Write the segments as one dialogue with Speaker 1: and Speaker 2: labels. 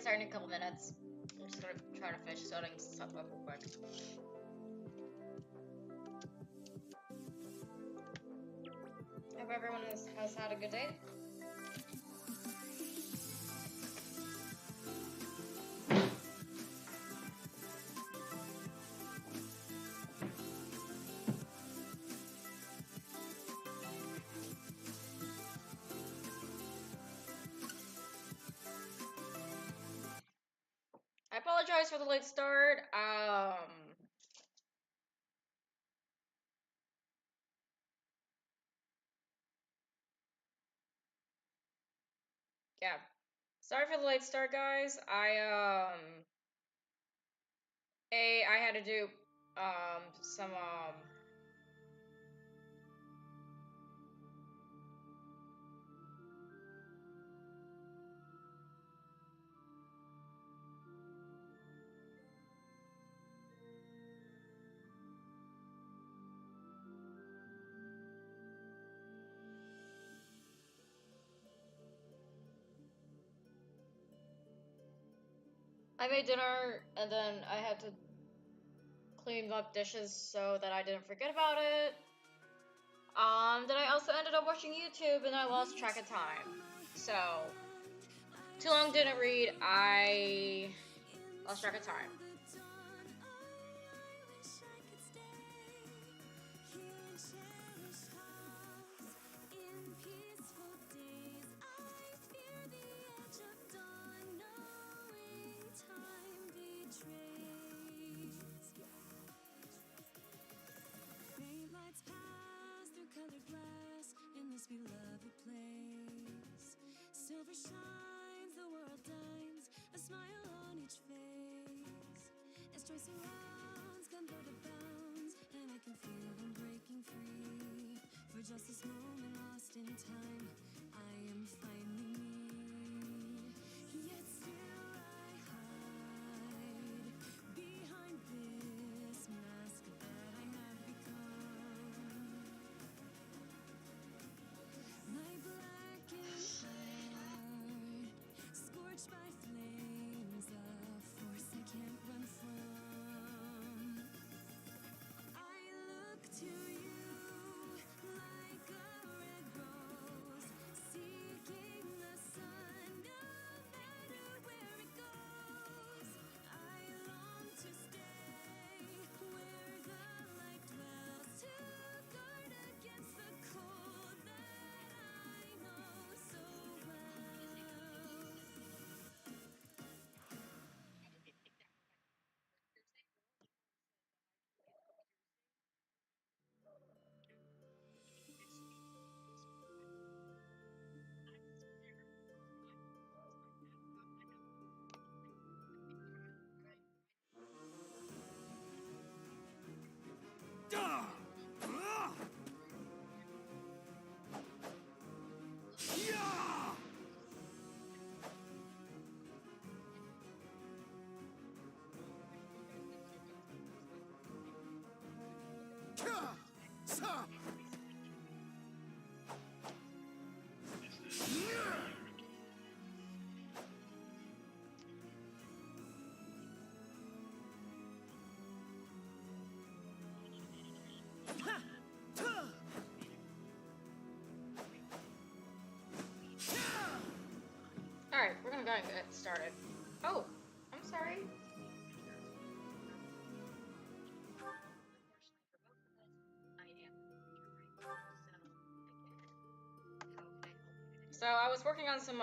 Speaker 1: start in a couple minutes. I'm just gonna try to finish setting stuff up real quick. Hope everyone has had a good day. I apologize for the late start. Yeah. Sorry for the late start, guys. I had to do some I made dinner and then I had to clean up dishes so that I didn't forget about it. Then I also ended up watching YouTube and I lost track of time. So, too long didn't read, I lost track of time.
Speaker 2: Colored glass in this beloved place. Silver shines, the world dines, a smile on each face. As joy surrounds, come go to bounds, and I can feel them breaking free. For just this moment lost in time, I am finding me. Yet still I hide behind this mask that I have become. My blackened heart, scorched by flames, a force I can't run from. I look to you like a red rose, seeking the sun, no matter where it goes. I long to stay where the light dwells, to guard against the cold that I know so well.
Speaker 1: Alright, we're gonna go ahead and get started. Oh, I'm sorry. So I was working on some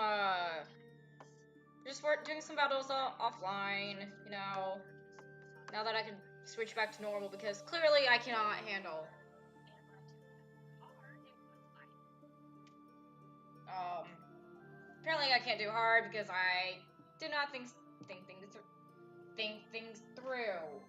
Speaker 1: doing some battles offline, you know, now that I can switch back to normal, because clearly I cannot handle apparently I can't do hard because I did not think things through.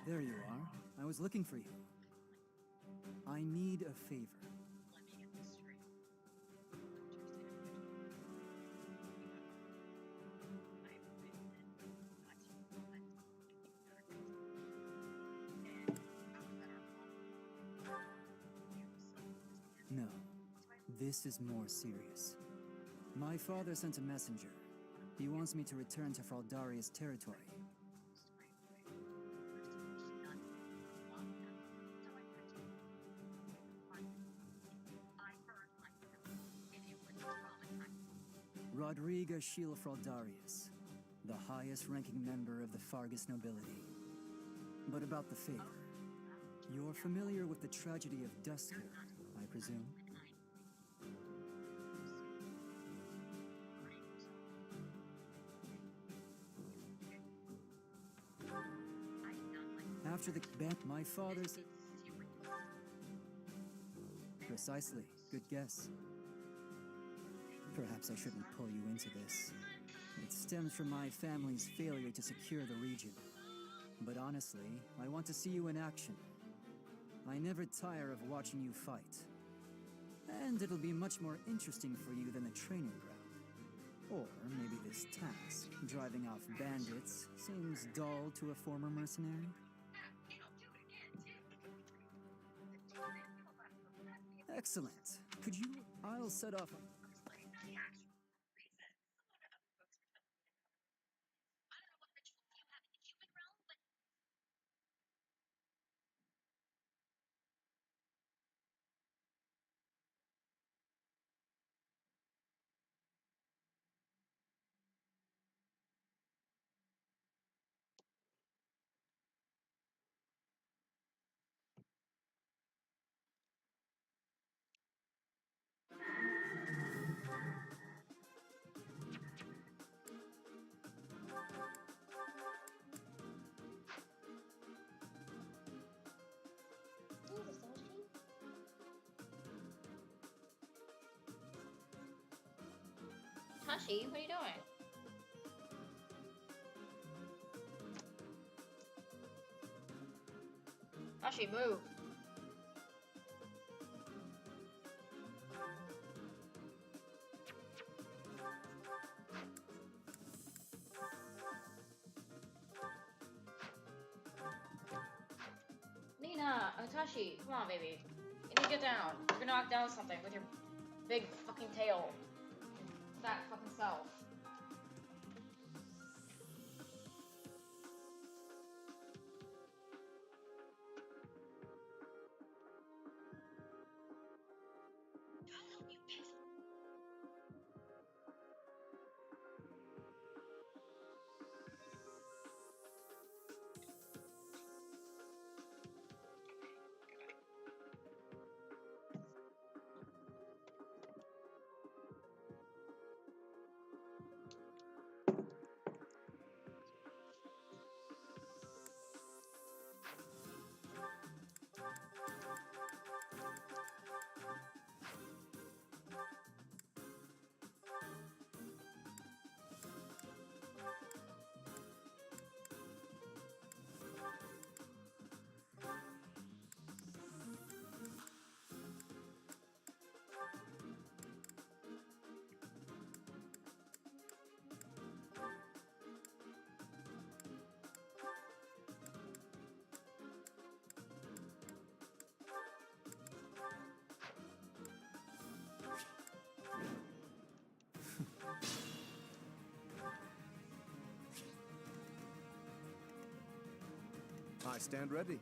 Speaker 3: There you are. I was looking for you. I need a favor. No, this is more serious. My father sent a messenger. He wants me to return to Fraldaria's territory. Rodriga Shiel Fraldarius, the highest-ranking member of the Fargus nobility. But about the favor. You're familiar with the tragedy of Dusker, I presume? After the ban, my father's... Precisely. Good guess. Perhaps I shouldn't pull you into this. It stems from my family's failure to secure the region. But honestly, I want to see you in action. I never tire of watching you fight. And it'll be much more interesting for you than the training ground. Or maybe this task, driving off bandits, seems dull to a former mercenary? Excellent. Could you... I'll set off...
Speaker 1: Tashi, what are you doing? Tashi, move. Nina, Tashi, come on, baby. You need to get down. You're gonna knock down something with your big fucking tail. Fat fucking self.
Speaker 4: I stand ready.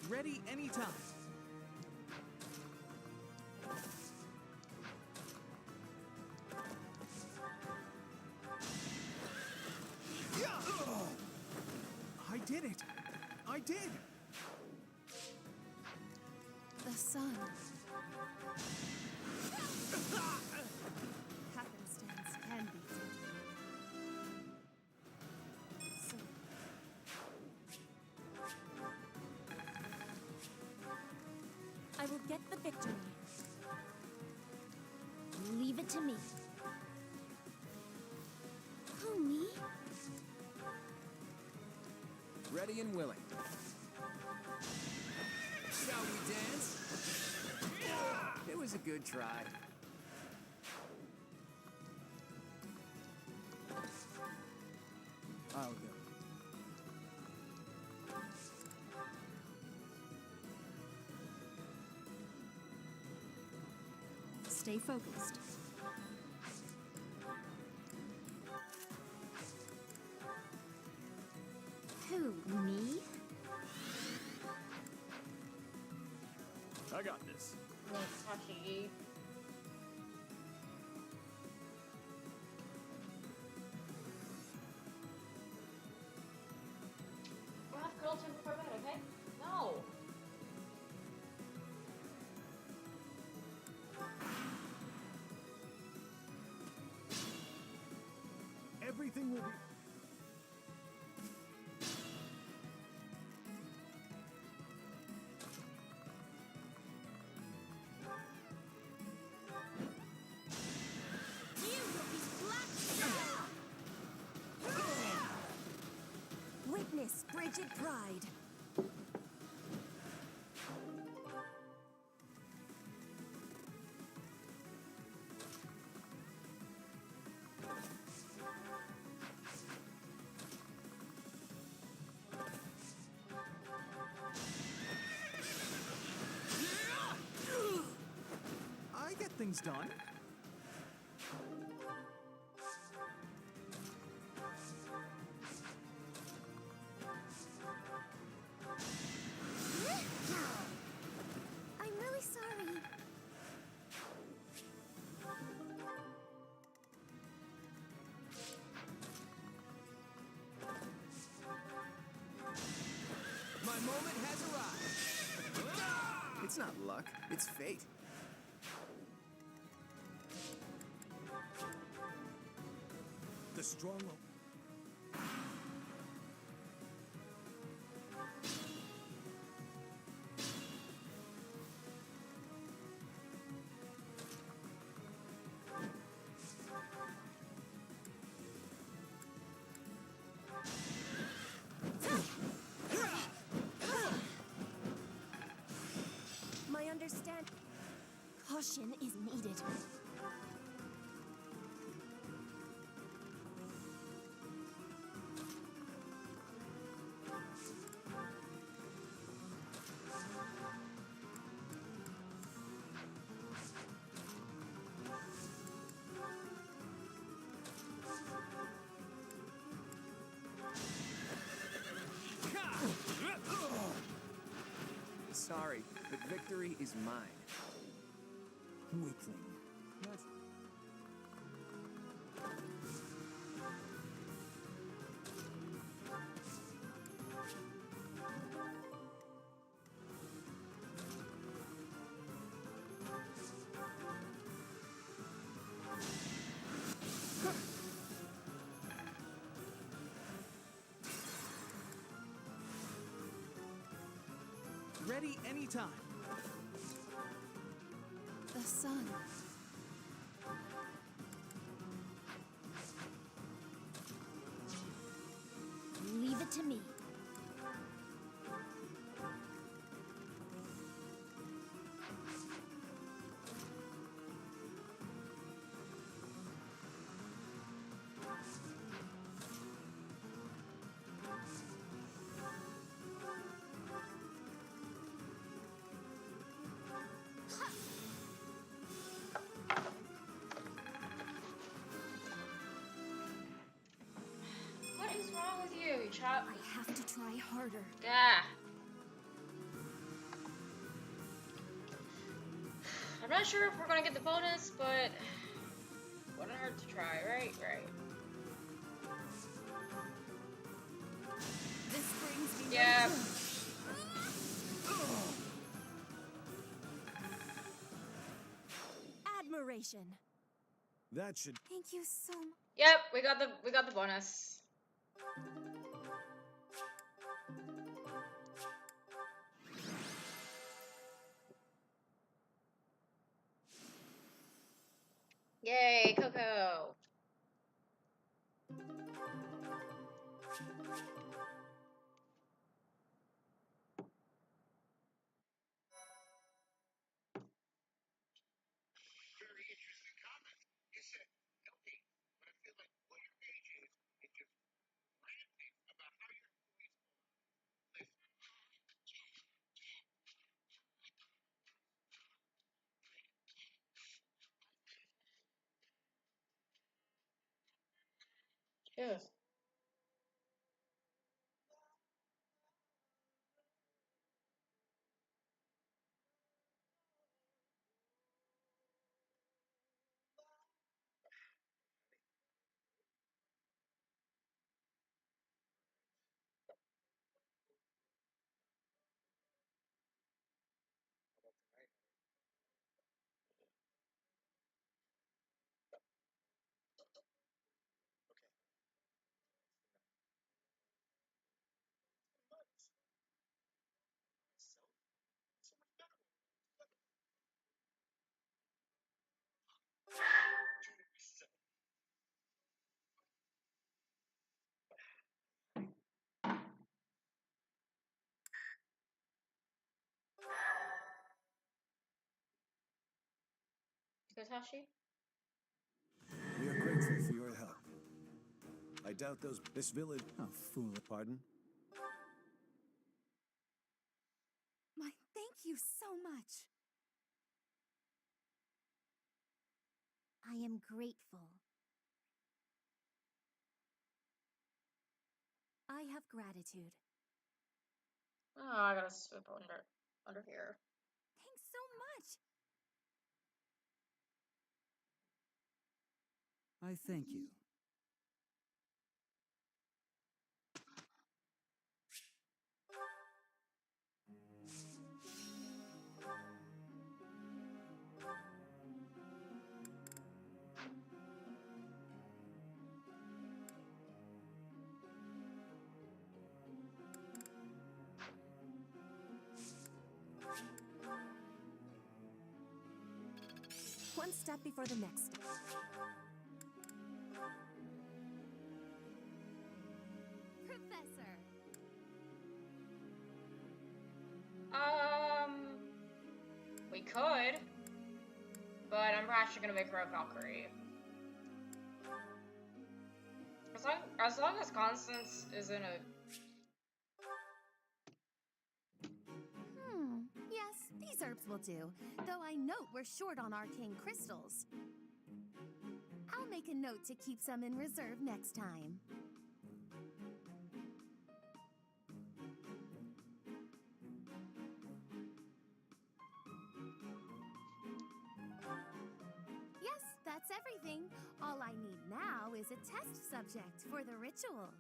Speaker 5: Ready anytime. I did it. I did.
Speaker 2: The sun. Happenstance can be so. I will get the victory. Leave it to me. Oh, me?
Speaker 4: ready and willing. Shall we dance? It was a good try.
Speaker 3: I'll go.
Speaker 2: Stay focused. Who, me?
Speaker 5: I got this.
Speaker 1: No, Tashi. We'll have girl time before bed, okay? No.
Speaker 5: Everything will be.
Speaker 2: Witness frigid pride.
Speaker 5: I get things done.
Speaker 2: I'm really sorry.
Speaker 4: My moment has arrived. It's not luck, it's fate.
Speaker 5: The strong.
Speaker 2: My understand. Caution is needed.
Speaker 4: Sorry, but victory is mine.
Speaker 3: Weakling. That's...
Speaker 5: Ready anytime.
Speaker 2: The sun. Leave it to me.
Speaker 1: What is wrong with you, chap?
Speaker 2: I have to try harder.
Speaker 1: Yeah. I'm not sure if we're gonna get the bonus, but wouldn't hurt to try, right? Right.
Speaker 2: This brings me
Speaker 1: Yeah.
Speaker 2: admiration.
Speaker 5: That should.
Speaker 2: Thank you so much.
Speaker 1: Yep, we got the bonus. Yay, Coco. Yes. Good, Hashi?
Speaker 4: We are grateful for your help. I doubt this village.
Speaker 3: Oh, fool.
Speaker 4: Pardon?
Speaker 2: My thank you so much. I am grateful. I have gratitude.
Speaker 1: Oh, I gotta swoop under here.
Speaker 2: Thanks so much.
Speaker 3: I thank you.
Speaker 2: One step before the next step. Professor.
Speaker 1: We could, but I'm actually gonna make her a Valkyrie. As long as Constance is in a.
Speaker 2: Yes, these herbs will do, though I note we're short on arcane crystals. I'll make a note to keep some in reserve next time. Yes, that's everything. All I need now is a test subject for the ritual.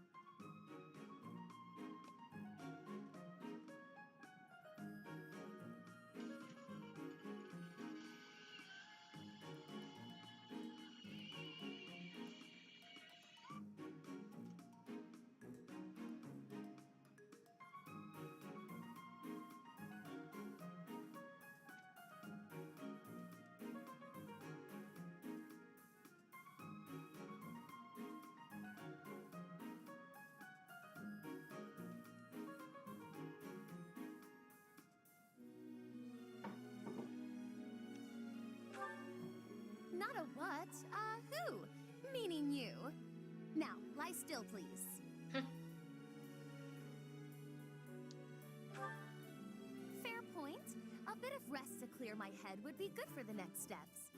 Speaker 2: Not a what, who? Meaning you. Now, lie still, please. Fair point. A bit of rest to clear my head would be good for the next steps.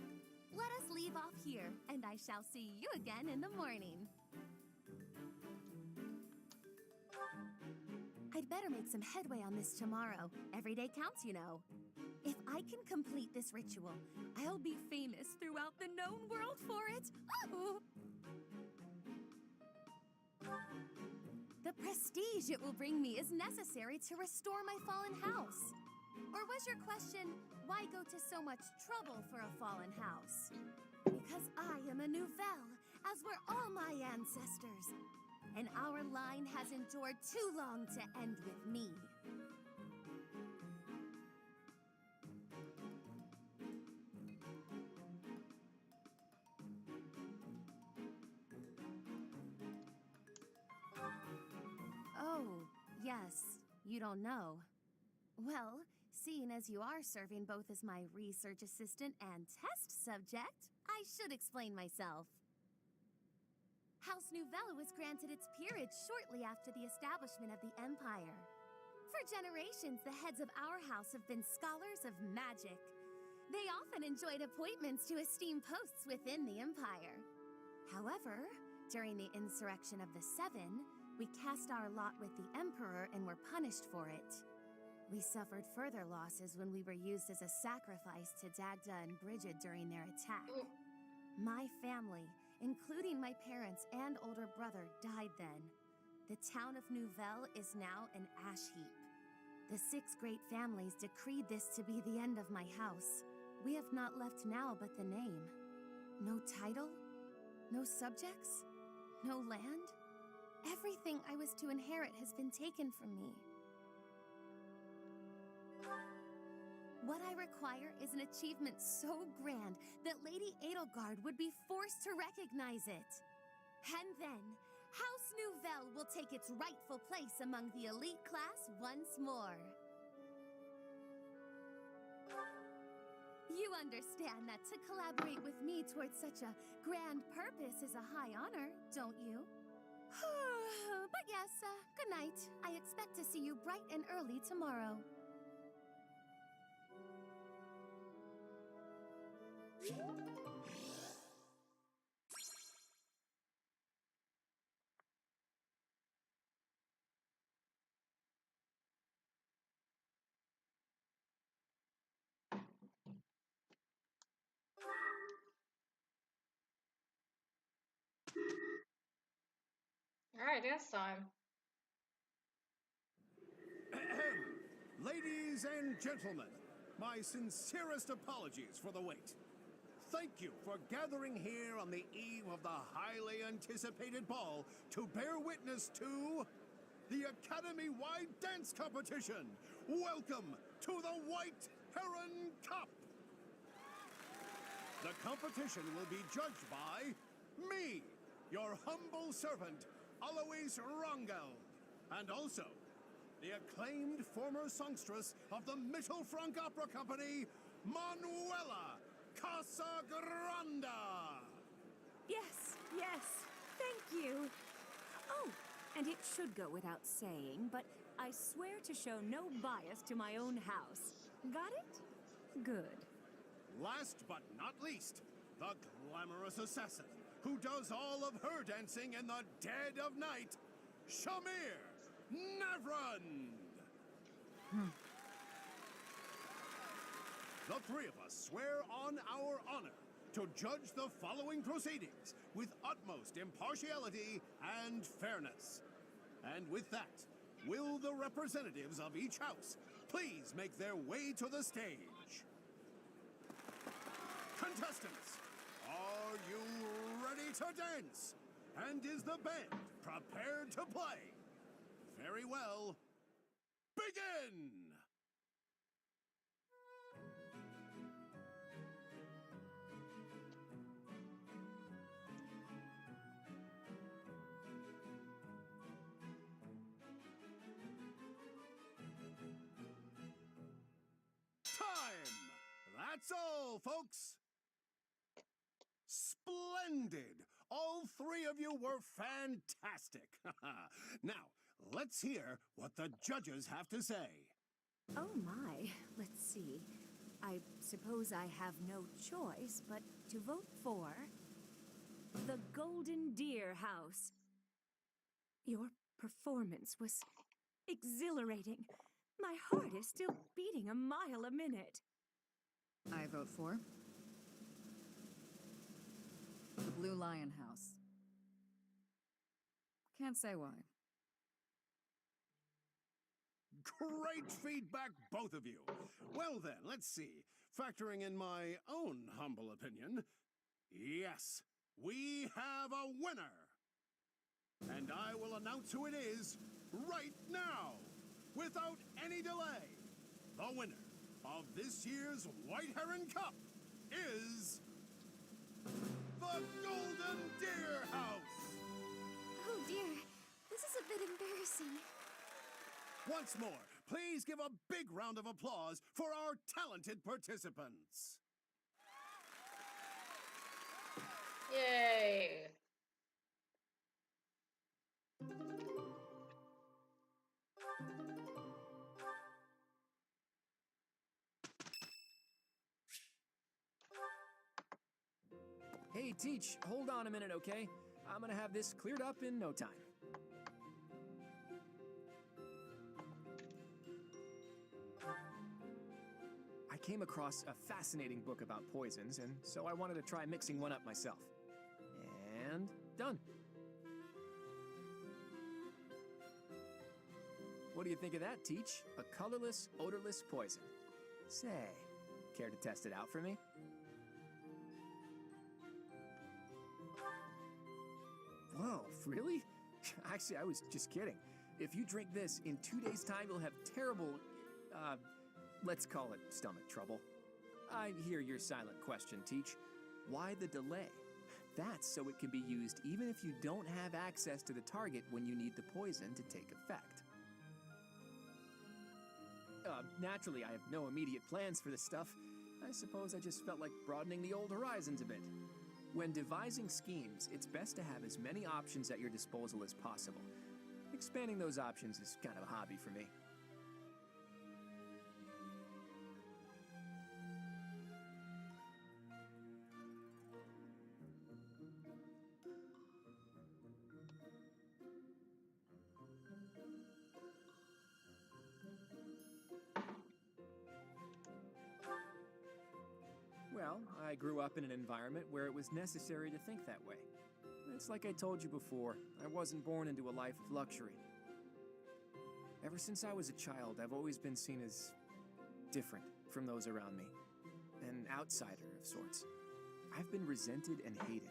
Speaker 2: Let us leave off here, and I shall see you again in the morning. I'd better make some headway on this tomorrow. Every day counts, you know. If I can complete this ritual, I'll be famous throughout the known world for it. Oh! The prestige it will bring me is necessary to restore my fallen house. Or was your question, why go to so much trouble for a fallen house? Because I am a nouvelle, as were all my ancestors. And our line has endured too long to end with me. Oh, yes, you don't know. Well, seeing as you are serving both as my research assistant and test subject, I should explain myself. House Nouvelle was granted its peerage shortly after the establishment of the Empire. For generations, the heads of our house have been scholars of magic. They often enjoyed appointments to esteemed posts within the Empire. However, during the insurrection of the Seven, we cast our lot with the Emperor and were punished for it. We suffered further losses when we were used as a sacrifice to Dagda and Brigid during their attack. My family, including my parents and older brother, died then. The town of Nouvelle is now an ash heap. The 6 great families decreed this to be the end of my house. We have not left now but the name. No title, no subjects, no land. Everything I was to inherit has been taken from me. What I require is an achievement so grand that Lady Edelgard would be forced to recognize it. And then, House Nouvelle will take its rightful place among the elite class once more. You understand that to collaborate with me towards such a grand purpose is a high honor, don't you? But yes, good night. I expect to see you bright and early tomorrow.
Speaker 1: Alright, dance time.
Speaker 5: Ladies and gentlemen, my sincerest apologies for the wait. Thank you for gathering here on the eve of the highly anticipated ball to bear witness to the Academy-wide dance competition. Welcome to the White Heron Cup. The competition will be judged by me, your humble servant, Alois Rangel, and also the acclaimed former songstress of the Mittelfrank Opera Company, Manuela Casagranda.
Speaker 6: Yes, thank you. Oh, and it should go without saying, but I swear to show no bias to my own house. Got it? Good.
Speaker 5: Last but not least, the glamorous assassin who does all of her dancing in the dead of night, Shamir Navrand. The 3 of us swear on our honor to judge the following proceedings with utmost impartiality and fairness. And with that, will the representatives of each house please make their way to the stage? Contestants, are you ready to dance? And is the band prepared to play? Very well. Begin! Time! That's all, folks! Splendid! All 3 of you were fantastic! Now, let's hear what the judges have to say.
Speaker 6: Oh my, let's see. I suppose I have no choice but to vote for the Golden Deer House. Your performance was exhilarating. My heart is still beating a mile a minute.
Speaker 7: I vote for the Blue Lion House. Can't say why.
Speaker 5: Great feedback, both of you. Well then, let's see. Factoring in my own humble opinion, yes, we have a winner. And I will announce who it is right now, without any delay. The winner of this year's White Heron Cup is the Golden Deer House.
Speaker 2: Oh dear, this is a bit embarrassing.
Speaker 5: Once more, Please give a big round of applause for our talented participants.
Speaker 1: Yay!
Speaker 8: Hey, Teach, hold on a minute, okay? I'm gonna have this cleared up in no time. I came across a fascinating book about poisons, and so I wanted to try mixing one up myself. And done. What do you think of that, Teach? A colorless, odorless poison. Say, care to test it out for me? Whoa, really? Actually, I was just kidding. If you drink this, in 2 days' time, you'll have terrible, let's call it stomach trouble. I hear your silent question, Teach. Why the delay? That's so it can be used even if you don't have access to the target when you need the poison to take effect. Naturally, I have no immediate plans for this stuff. I suppose I just felt like broadening the old horizons a bit. When devising schemes, it's best to have as many options at your disposal as possible. Expanding those options is kind of a hobby for me. Well, I grew up in an environment where it was necessary to think that way. It's like I told you before, I wasn't born into a life of luxury. Ever since I was a child, I've always been seen as different from those around me. An outsider of sorts. I've been resented and hated.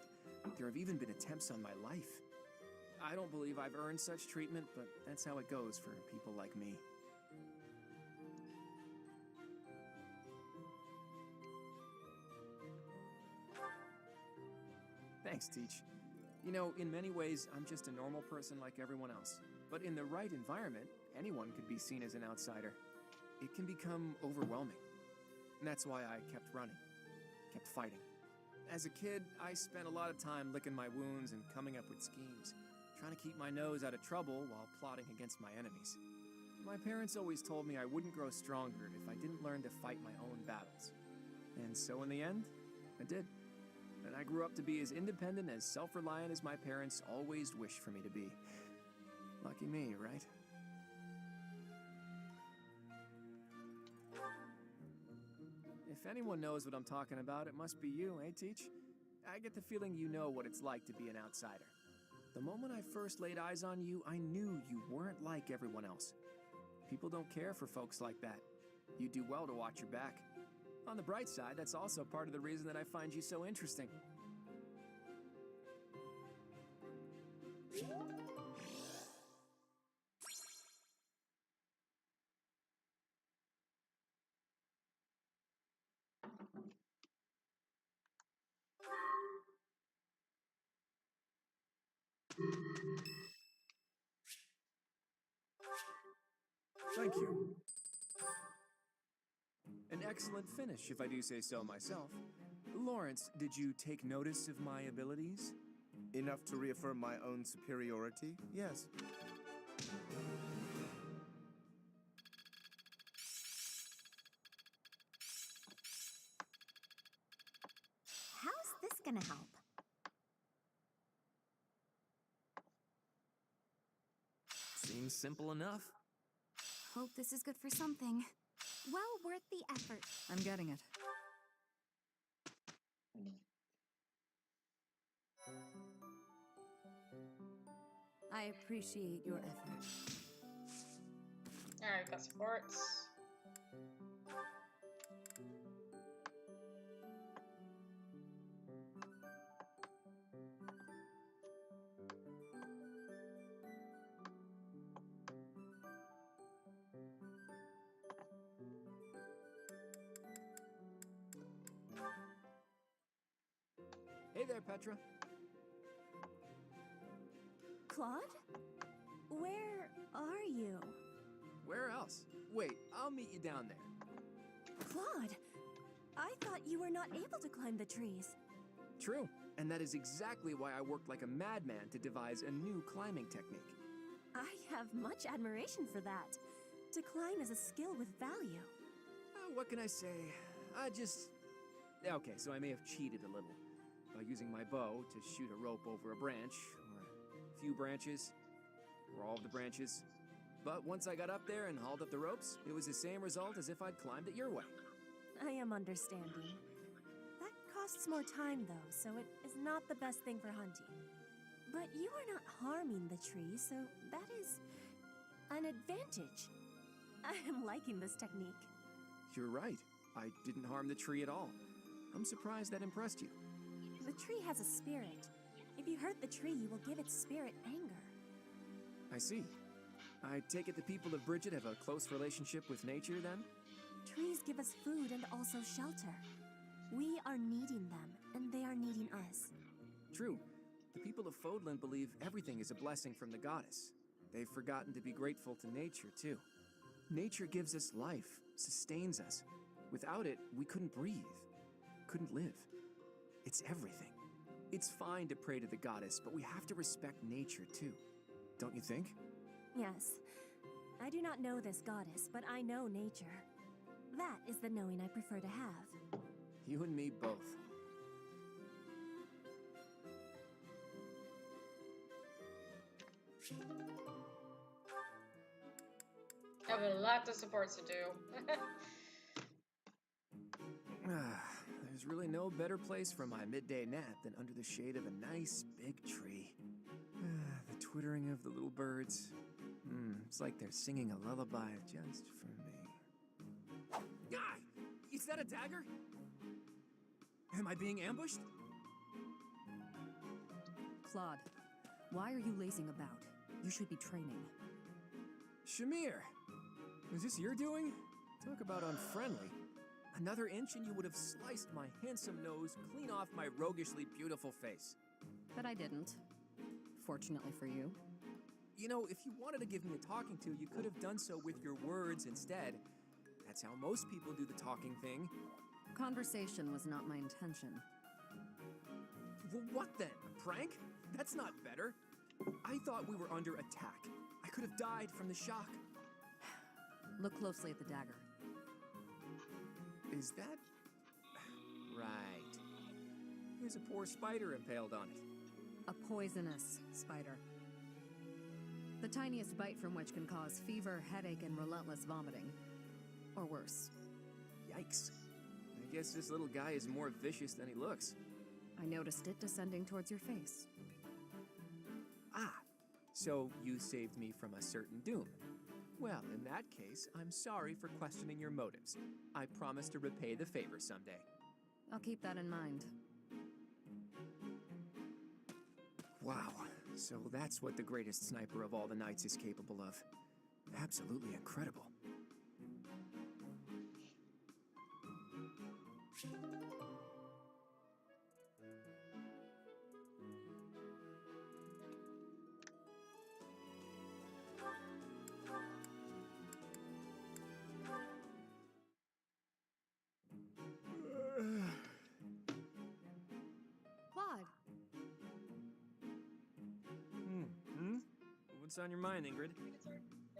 Speaker 8: There have even been attempts on my life. I don't believe I've earned such treatment, but that's how it goes for people like me. Thanks, Teach. You know, in many ways, I'm just a normal person like everyone else. But in the right environment, anyone could be seen as an outsider. It can become overwhelming. And that's why I kept running, kept fighting. As a kid, I spent a lot of time licking my wounds and coming up with schemes, trying to keep my nose out of trouble while plotting against my enemies. My parents always told me I wouldn't grow stronger if I didn't learn to fight my own battles. And so in the end, I did. And I grew up to be as independent, as self-reliant as my parents always wished for me to be. Lucky me, right? If anyone knows what I'm talking about, it must be you, eh, Teach? I get the feeling you know what it's like to be an outsider. The moment I first laid eyes on you, I knew you weren't like everyone else. People don't care for folks like that. You do well to watch your back. On the bright side, that's also part of the reason that I find you so interesting. Thank you. An excellent finish, if I do say so myself. Lawrence, did you take notice of my abilities?
Speaker 4: Enough to reaffirm my own superiority? Yes.
Speaker 6: How's this gonna help?
Speaker 9: Seems simple enough.
Speaker 6: Hope this is good for something. Well worth the effort.
Speaker 7: I'm getting it.
Speaker 6: I appreciate your effort.
Speaker 1: Alright, got supports.
Speaker 8: Hey there, Petra.
Speaker 6: Claude? Where are you?
Speaker 8: Where else? Wait, I'll meet you down there.
Speaker 6: Claude, I thought you were not able to climb the trees.
Speaker 8: True, and that is exactly why I worked like a madman to devise a new climbing technique.
Speaker 6: I have much admiration for that. To climb is a skill with value.
Speaker 8: What can I say? Okay, so I may have cheated a little by using my bow to shoot a rope over a branch, or a few branches, or all of the branches. But once I got up there and hauled up the ropes, it was the same result as if I'd climbed it your way.
Speaker 6: I am understanding. That costs more time, though, so it is not the best thing for hunting. But you are not harming the tree, so that is an advantage. I am liking this technique.
Speaker 8: You're right. I didn't harm the tree at all. I'm surprised that impressed you.
Speaker 6: The tree has a spirit. If you hurt the tree, you will give its spirit anger.
Speaker 8: I see. I take it the people of Bridget have a close relationship with nature, then?
Speaker 6: Trees give us food and also shelter. We are needing them, and they are needing us.
Speaker 8: True. The people of Fodland believe everything is a blessing from the goddess. They've forgotten to be grateful to nature, too. Nature gives us life, sustains us. Without it, we couldn't breathe, couldn't live. It's everything. It's fine to pray to the goddess, but we have to respect nature, too. Don't you think?
Speaker 6: Yes. I do not know this goddess, but I know nature. That is the knowing I prefer to have.
Speaker 8: You and me both.
Speaker 1: I have a lot of supports to do.
Speaker 8: There's really no better place for my midday nap than under the shade of a nice big tree. The twittering of the little birds. It's like they're singing a lullaby just for me. Ah! Is that a dagger? Am I being ambushed?
Speaker 7: Claude, why are you lazing about? You should be training.
Speaker 8: Shamir! Is this your doing? Talk about unfriendly. Another inch and you would have sliced my handsome nose clean off my roguishly beautiful face.
Speaker 7: But I didn't. Fortunately for you.
Speaker 8: You know, if you wanted to give me a talking to, you could have done so with your words instead. That's how most people do the talking thing.
Speaker 7: Conversation was not my intention.
Speaker 8: Well, what then? A prank? That's not better. I thought we were under attack. I could have died from the shock.
Speaker 7: Look closely at the dagger.
Speaker 8: Is that... Right. There's a poor spider impaled on it.
Speaker 7: A poisonous spider. The tiniest bite from which can cause fever, headache, and relentless vomiting. Or worse.
Speaker 8: Yikes. I guess this little guy is more vicious than he looks.
Speaker 7: I noticed it descending towards your face.
Speaker 8: Ah, so you saved me from a certain doom. Well, in that case, I'm sorry for questioning your motives. I promise to repay the favor someday.
Speaker 7: I'll keep that in mind.
Speaker 8: Wow, so that's what the greatest sniper of all the knights is capable of. Absolutely incredible.
Speaker 6: Claude,
Speaker 8: What's on your mind, Ingrid?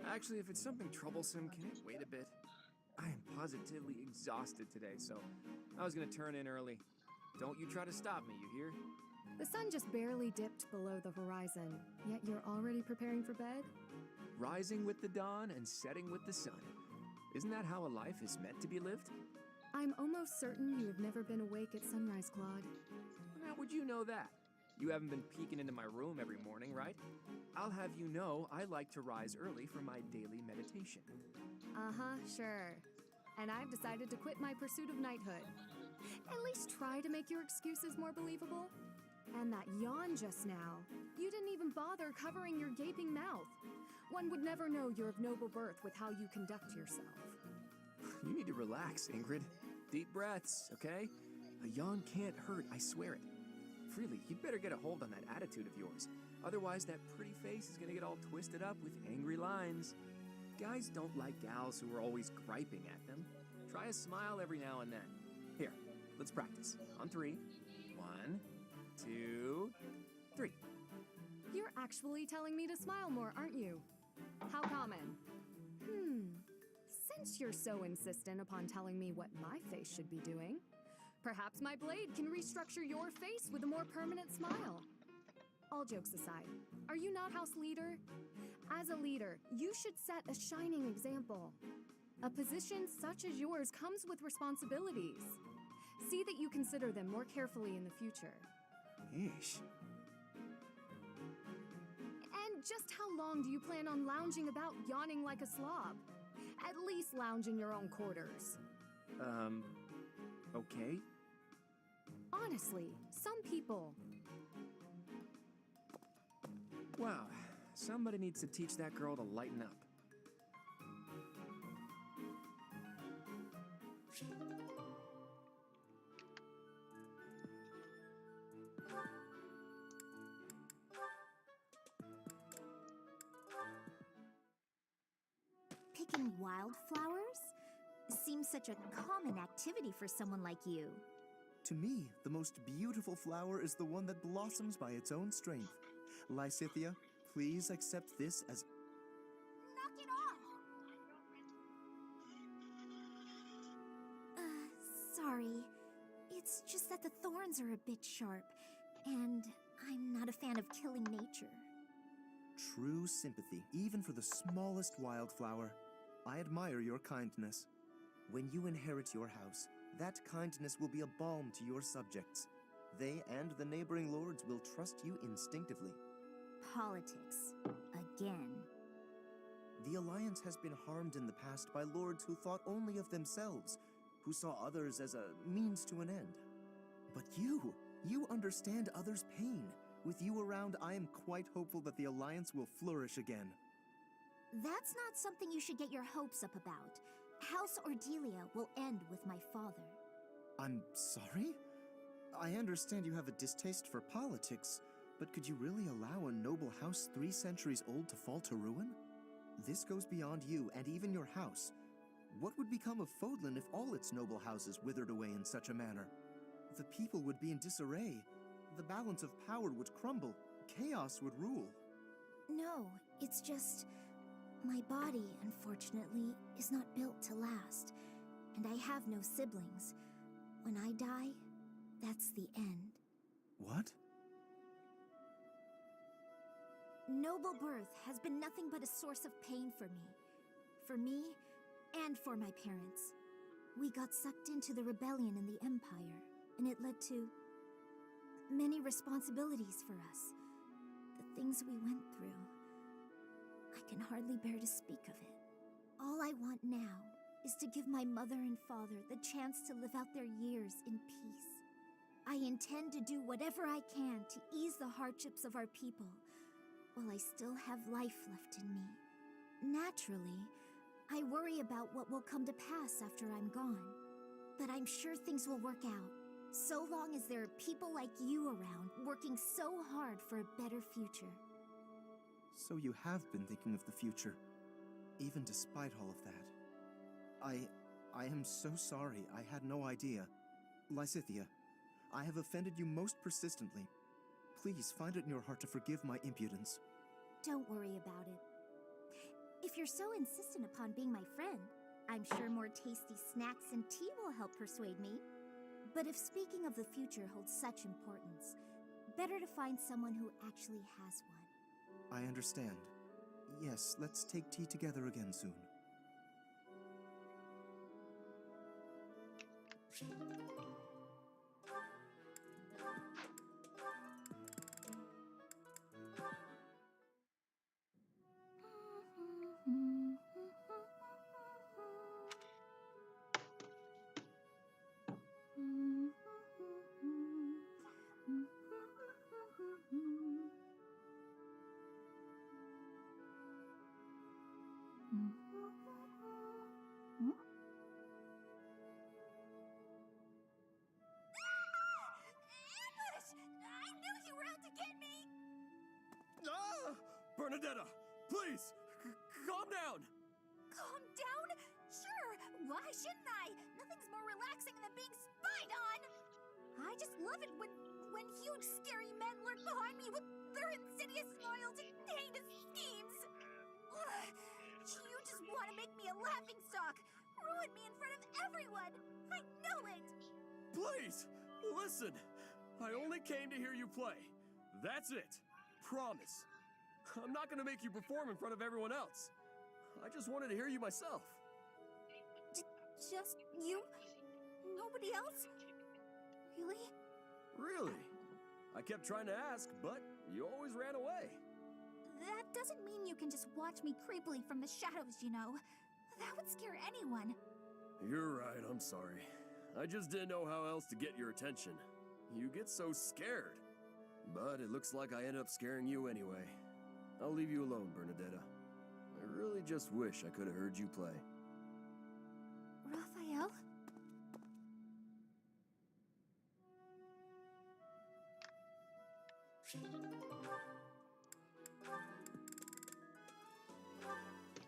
Speaker 8: Actually, if it's something troublesome, can it wait a bit? I am positively exhausted today, so I was gonna turn in early. Don't you try to stop me, you hear?
Speaker 10: The sun just barely dipped below the horizon, yet you're already preparing for bed?
Speaker 8: Rising with the dawn and setting with the sun. Isn't that how a life is meant to be lived?
Speaker 10: I'm almost certain you have never been awake at sunrise, Claude.
Speaker 8: How would you know that? You haven't been peeking into my room every morning, right? I'll have you know I like to rise early for my daily meditation.
Speaker 10: Uh-huh, sure. And I've decided to quit my pursuit of knighthood. At least try to make your excuses more believable. And that yawn just now. You didn't even bother covering your gaping mouth. One would never know you're of noble birth with how you conduct yourself.
Speaker 8: You need to relax, Ingrid. Deep breaths, okay? A yawn can't hurt, I swear it. Freely, you'd better get a hold on that attitude of yours. Otherwise, that pretty face is gonna get all twisted up with angry lines. Guys don't like gals who are always griping at them. Try a smile every now and then. Here, let's practice. On 3. 1, 2, 3.
Speaker 10: You're actually telling me to smile more, aren't you? How common? Since you're so insistent upon telling me what my face should be doing, perhaps my blade can restructure your face with a more permanent smile. All jokes aside, are you not house leader? As a leader, you should set a shining example. A position such as yours comes with responsibilities. See that you consider them more carefully in the future.
Speaker 4: Yeesh.
Speaker 10: And just how long do you plan on lounging about yawning like a slob? At least lounge in your own quarters.
Speaker 8: Okay.
Speaker 10: Honestly, some people.
Speaker 8: Wow, somebody needs to teach that girl to lighten up.
Speaker 11: Picking wildflowers? Seems such a common activity for someone like you.
Speaker 4: To me, the most beautiful flower is the one that blossoms by its own strength. Lysithia, please accept this as...
Speaker 11: Knock it off! Sorry. It's just that the thorns are a bit sharp, and I'm not a fan of killing nature.
Speaker 4: True sympathy, even for the smallest wildflower. I admire your kindness. When you inherit your house, that kindness will be a balm to your subjects. They and the neighboring lords will trust you instinctively.
Speaker 11: Politics. Again.
Speaker 4: The Alliance has been harmed in the past by lords who thought only of themselves, who saw others as a means to an end. But you understand others' pain. With you around, I am quite hopeful that the Alliance will flourish again.
Speaker 11: That's not something you should get your hopes up about. House Ordelia will end with my father.
Speaker 4: I'm sorry? I understand you have a distaste for politics, but could you really allow a noble house 3 centuries old to fall to ruin? This goes beyond you and even your house. What would become of Fodlan if all its noble houses withered away in such a manner? The people would be in disarray. The balance of power would crumble. Chaos would rule.
Speaker 11: No, it's just... my body, unfortunately, is not built to last. And I have no siblings. When I die, that's the end.
Speaker 4: What?
Speaker 11: Noble birth has been nothing but a source of pain for me. For me, and for my parents. We got sucked into the rebellion in the Empire, and it led to many responsibilities for us. The things we went through. I can hardly bear to speak of it. All I want now is to give my mother and father the chance to live out their years in peace. I intend to do whatever I can to ease the hardships of our people, while I still have life left in me. Naturally, I worry about what will come to pass after I'm gone. But I'm sure things will work out, so long as there are people like you around working so hard for a better future.
Speaker 4: So you have been thinking of the future, even despite all of that. I am so sorry. I had no idea. Lysithia, I have offended you most persistently. Please find it in your heart to forgive my impudence.
Speaker 11: Don't worry about it. If you're so insistent upon being my friend, I'm sure more tasty snacks and tea will help persuade me. But if speaking of the future holds such importance, better to find someone who actually has one.
Speaker 4: I understand. Yes, let's take tea together again soon.
Speaker 11: I knew you were out to get me!
Speaker 8: Ah! Bernadetta, please, calm down!
Speaker 11: calm down? Sure, why shouldn't I? Nothing's more relaxing than being spied on! I just love it when huge, scary men lurk behind me with their insidious smiles and heinous schemes! Ugh, you just want to make me a laughingstock! Ruin me in front of everyone! I know it!
Speaker 12: Please, listen! I only came to hear you play. That's it. Promise. I'm not gonna make you perform in front of everyone else. I just wanted to hear you myself.
Speaker 11: Just you? Nobody else? Really?
Speaker 12: Really? I kept trying to ask, but you always ran away.
Speaker 11: That doesn't mean you can just watch me creepily from the shadows, you know. That would scare anyone.
Speaker 12: You're right, I'm sorry. I just didn't know how else to get your attention. You get so scared. But it looks like I ended up scaring you anyway. I'll leave you alone, Bernadetta. I really just wish I could have heard you play.
Speaker 11: Raphael?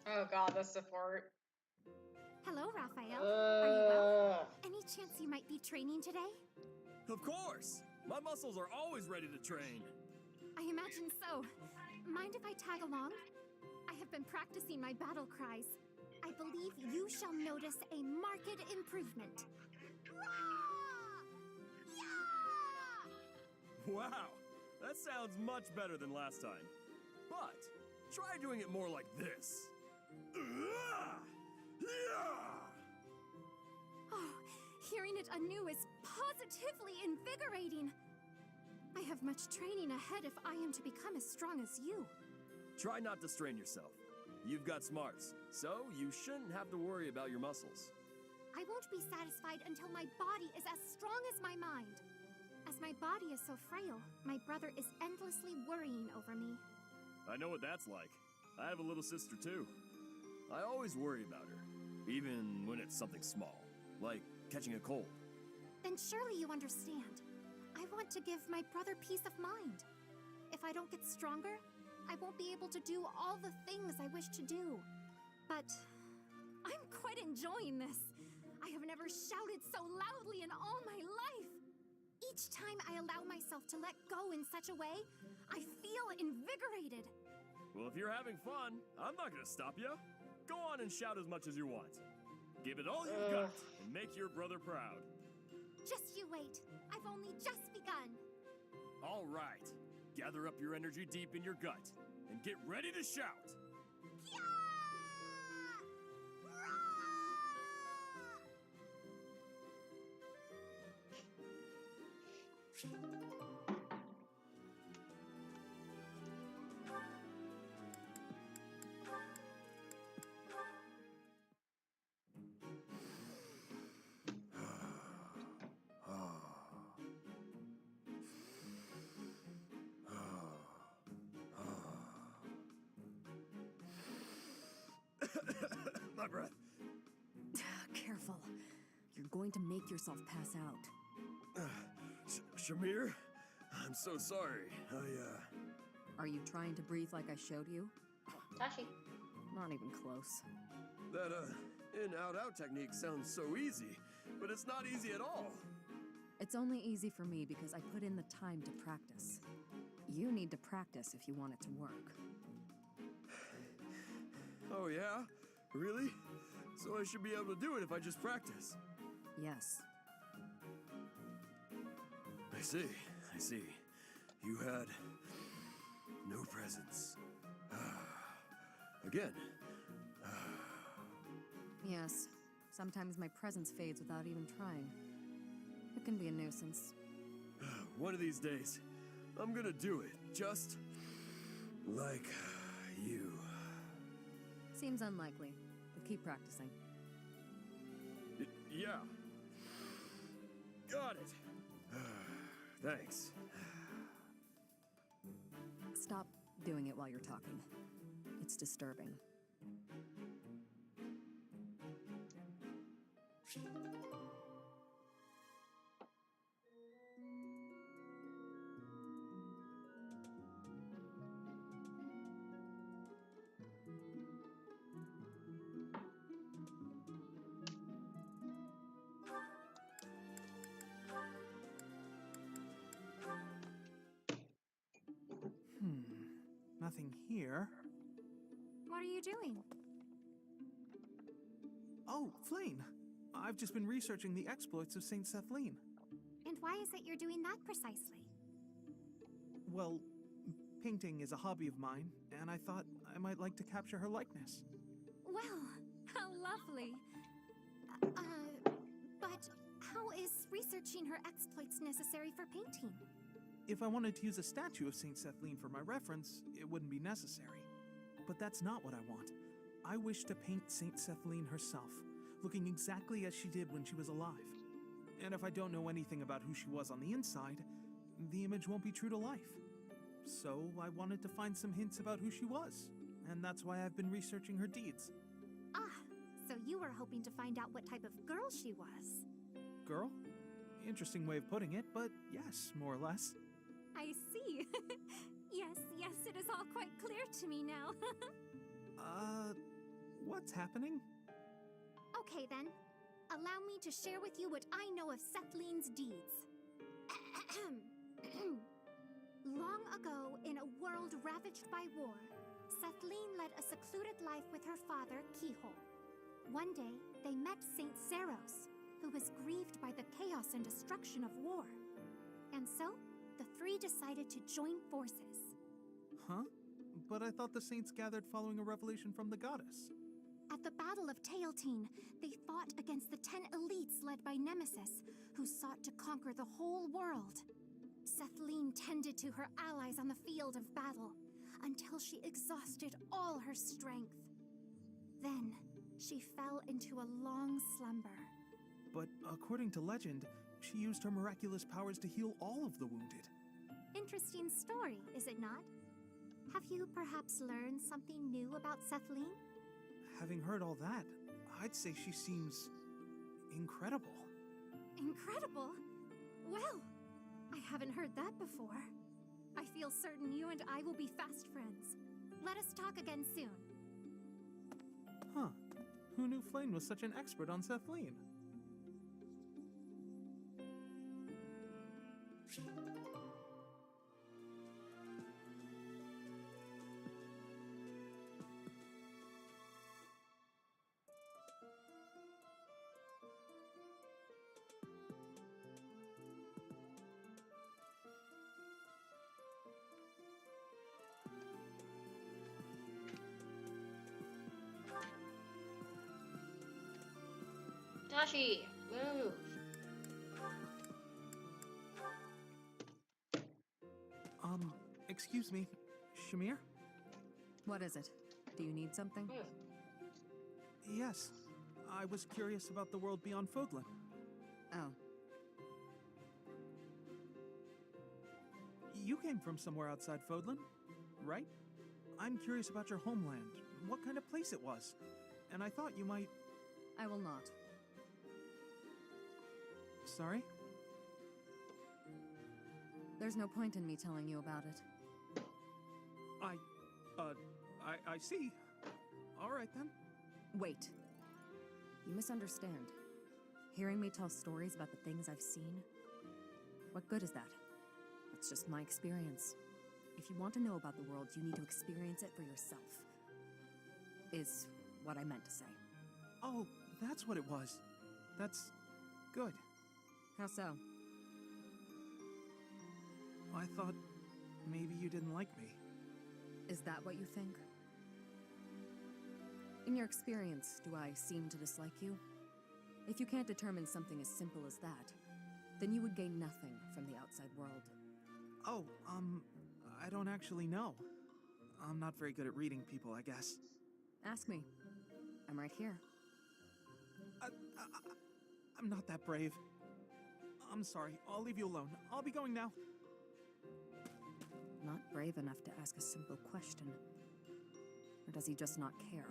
Speaker 1: Oh god, the support.
Speaker 11: Hello, Raphael. Are you well?
Speaker 1: Ugh.
Speaker 11: Any chance you might be training today?
Speaker 12: Of course! My muscles are always ready to train.
Speaker 10: I imagine so. Mind if I tag along? I have been practicing my battle cries.
Speaker 11: I believe you shall notice a marked improvement.
Speaker 12: Wow, that sounds much better than last time. But try doing it more like this.
Speaker 10: Oh, hearing it anew is positively invigorating. I have much training ahead if I am to become as strong as you.
Speaker 12: Try not to strain yourself. You've got smarts, so you shouldn't have to worry about your muscles.
Speaker 10: I won't be satisfied until my body is as strong as my mind. As my body is so frail, my brother is endlessly worrying over me.
Speaker 12: I know what that's like. I have a little sister too. I always worry about her, even when it's something small, like catching a cold.
Speaker 10: Then surely you understand. I want to give my brother peace of mind. If I don't get stronger, I won't be able to do all the things I wish to do. But I'm quite enjoying this. I have never shouted so loudly in all my life. Each time I allow myself to let go in such a way, I feel invigorated.
Speaker 12: Well, if you're having fun, I'm not gonna stop you. Go on and shout as much as you want. Give it all you've got and make your brother proud.
Speaker 10: Just you wait. I've only just begun.
Speaker 12: All right. Gather up your energy deep in your gut and get ready to shout. My breath.
Speaker 7: Careful. You're going to make yourself pass out.
Speaker 12: Shamir, I'm so sorry.
Speaker 7: Are you trying to breathe like I showed you?
Speaker 1: Tashi.
Speaker 7: Not even close.
Speaker 12: That, in-out-out technique sounds so easy, but it's not easy at all.
Speaker 7: It's only easy for me because I put in the time to practice. You need to practice if you want it to work.
Speaker 12: Oh, yeah? Really? So I should be able to do it if I just practice?
Speaker 7: Yes.
Speaker 12: I see. You had no presence. Again.
Speaker 7: Yes. Sometimes my presence fades without even trying. It can be a nuisance.
Speaker 12: One of these days, I'm gonna do it, just like you.
Speaker 7: Seems unlikely, but keep practicing.
Speaker 12: Yeah. Got it. Thanks.
Speaker 7: Stop doing it while you're talking. It's disturbing.
Speaker 13: nothing here.
Speaker 10: What are you doing?
Speaker 13: Oh, Flayn! I've just been researching the exploits of Saint Sethlene.
Speaker 11: And why is it you're doing that precisely?
Speaker 13: Well, painting is a hobby of mine, and I thought I might like to capture her likeness.
Speaker 10: Well, how lovely.
Speaker 11: But how is researching her exploits necessary for painting?
Speaker 13: If I wanted to use a statue of Saint Sethlene for my reference, it wouldn't be necessary. But that's not what I want. I wish to paint Saint Sethlene herself, looking exactly as she did when she was alive. And if I don't know anything about who she was on the inside, the image won't be true to life. So I wanted to find some hints about who she was, and that's why I've been researching her deeds.
Speaker 11: Ah, so you were hoping to find out what type of girl she was.
Speaker 13: Girl? Interesting way of putting it, but yes, more or less.
Speaker 10: I see. Yes, it is all quite clear to me now.
Speaker 13: What's happening?
Speaker 11: Okay then. Allow me to share with you what I know of Sethlene's deeds. Long ago, in a world ravaged by war, Sethlene led a secluded life with her father, Keyhole. One day, they met Saint Zeros, who was grieved by the chaos and destruction of war. And so, the three decided to join forces.
Speaker 13: Huh? But I thought the saints gathered following a revelation from the goddess.
Speaker 11: At the Battle of Tailtine, they fought against the 10 elites led by Nemesis, who sought to conquer the whole world. Sethlene tended to her allies on the field of battle, until she exhausted all her strength. Then, she fell into a long slumber.
Speaker 13: But according to legend, she used her miraculous powers to heal all of the wounded.
Speaker 11: Interesting story, is it not? Have you perhaps learned something new about Sethlene?
Speaker 13: Having heard all that, I'd say she seems incredible.
Speaker 10: Incredible? Well, I haven't heard that before. I feel certain you and I will be fast friends.
Speaker 11: Let us talk again soon.
Speaker 13: Huh. Who knew Flayn was such an expert on Sethlene?
Speaker 1: Tashi, move.
Speaker 13: Excuse me, Shamir?
Speaker 7: What is it? Do you need something?
Speaker 1: Move.
Speaker 13: Yes. I was curious about the world beyond Fodlan.
Speaker 7: Oh.
Speaker 13: You came from somewhere outside Fodlan, right? I'm curious about your homeland, what kind of place it was. And I thought you might...
Speaker 7: I will not.
Speaker 13: Sorry?
Speaker 7: There's no point in me telling you about it.
Speaker 13: I see. All right, then.
Speaker 7: Wait. You misunderstand. Hearing me tell stories about the things I've seen? What good is that? It's just my experience. If you want to know about the world, you need to experience it for yourself. Is what I meant to say.
Speaker 13: Oh, that's what it was. That's... good.
Speaker 7: How so?
Speaker 13: I thought maybe you didn't like me.
Speaker 7: Is that what you think? In your experience, do I seem to dislike you? If you can't determine something as simple as that, then you would gain nothing from the outside world.
Speaker 13: Oh, I don't actually know. I'm not very good at reading people, I guess.
Speaker 7: Ask me. I'm right here.
Speaker 13: I'm not that brave. I'm sorry. I'll leave you alone. I'll be going now.
Speaker 7: Not brave enough to ask a simple question. Or does he just not care?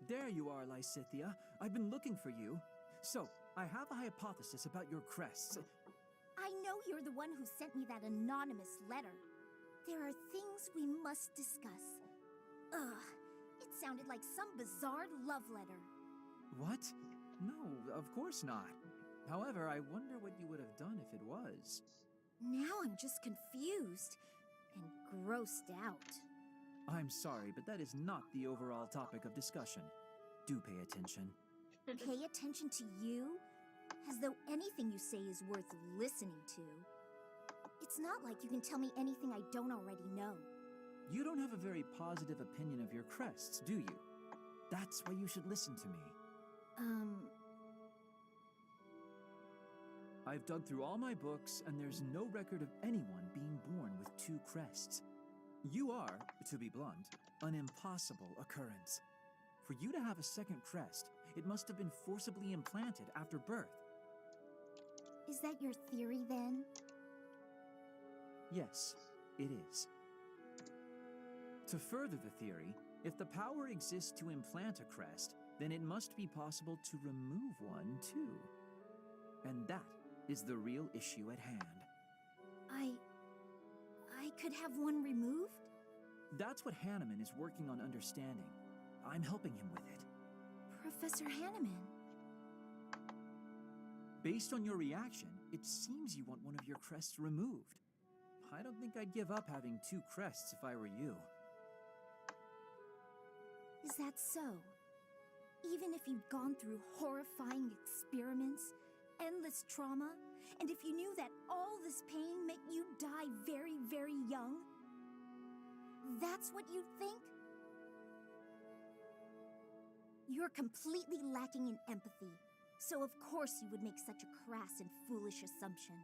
Speaker 3: There you are, Lysithia. I've been looking for you. So, I have a hypothesis about your crests.
Speaker 11: I know you're the one who sent me that anonymous letter. There are things we must discuss. Ugh, it sounded like some bizarre love letter.
Speaker 3: What? No, of course not. However, I wonder what you would have done if it was.
Speaker 11: Now I'm just confused and grossed out.
Speaker 3: I'm sorry, but that is not the overall topic of discussion. Do pay attention.
Speaker 11: Pay attention to you? As though anything you say is worth listening to. It's not like you can tell me anything I don't already know.
Speaker 3: You don't have a very positive opinion of your crests, do you? That's why you should listen to me. I've dug through all my books, and there's no record of anyone being born with 2 crests. You are, to be blunt, an impossible occurrence. For you to have a second crest, it must have been forcibly implanted after birth.
Speaker 11: Is that your theory, then?
Speaker 3: Yes, it is. To further the theory, if the power exists to implant a crest, then it must be possible to remove one, too. And that is the real issue at hand.
Speaker 11: I could have one removed?
Speaker 3: That's what Hanneman is working on understanding. I'm helping him with it.
Speaker 11: Professor Hanneman.
Speaker 3: Based on your reaction, it seems you want one of your crests removed. I don't think I'd give up having 2 crests if I were you.
Speaker 11: Is that so? Even if you'd gone through horrifying experiments, endless trauma, and if you knew that all this pain meant you'd die very, very young, that's what you'd think? You're completely lacking in empathy, so of course you would make such a crass and foolish assumption.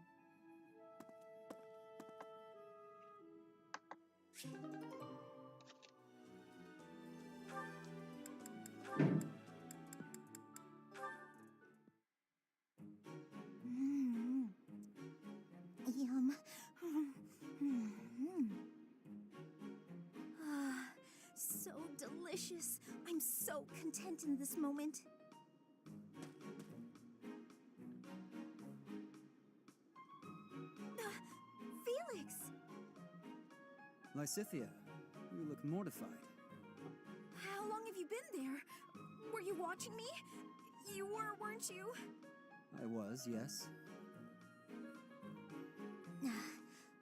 Speaker 11: Yum. Ah, so delicious. I'm so content in this moment. Felix!
Speaker 3: Lysithea, you look mortified.
Speaker 10: How long have you been there? Were you watching me? You were, weren't you?
Speaker 3: I was, yes.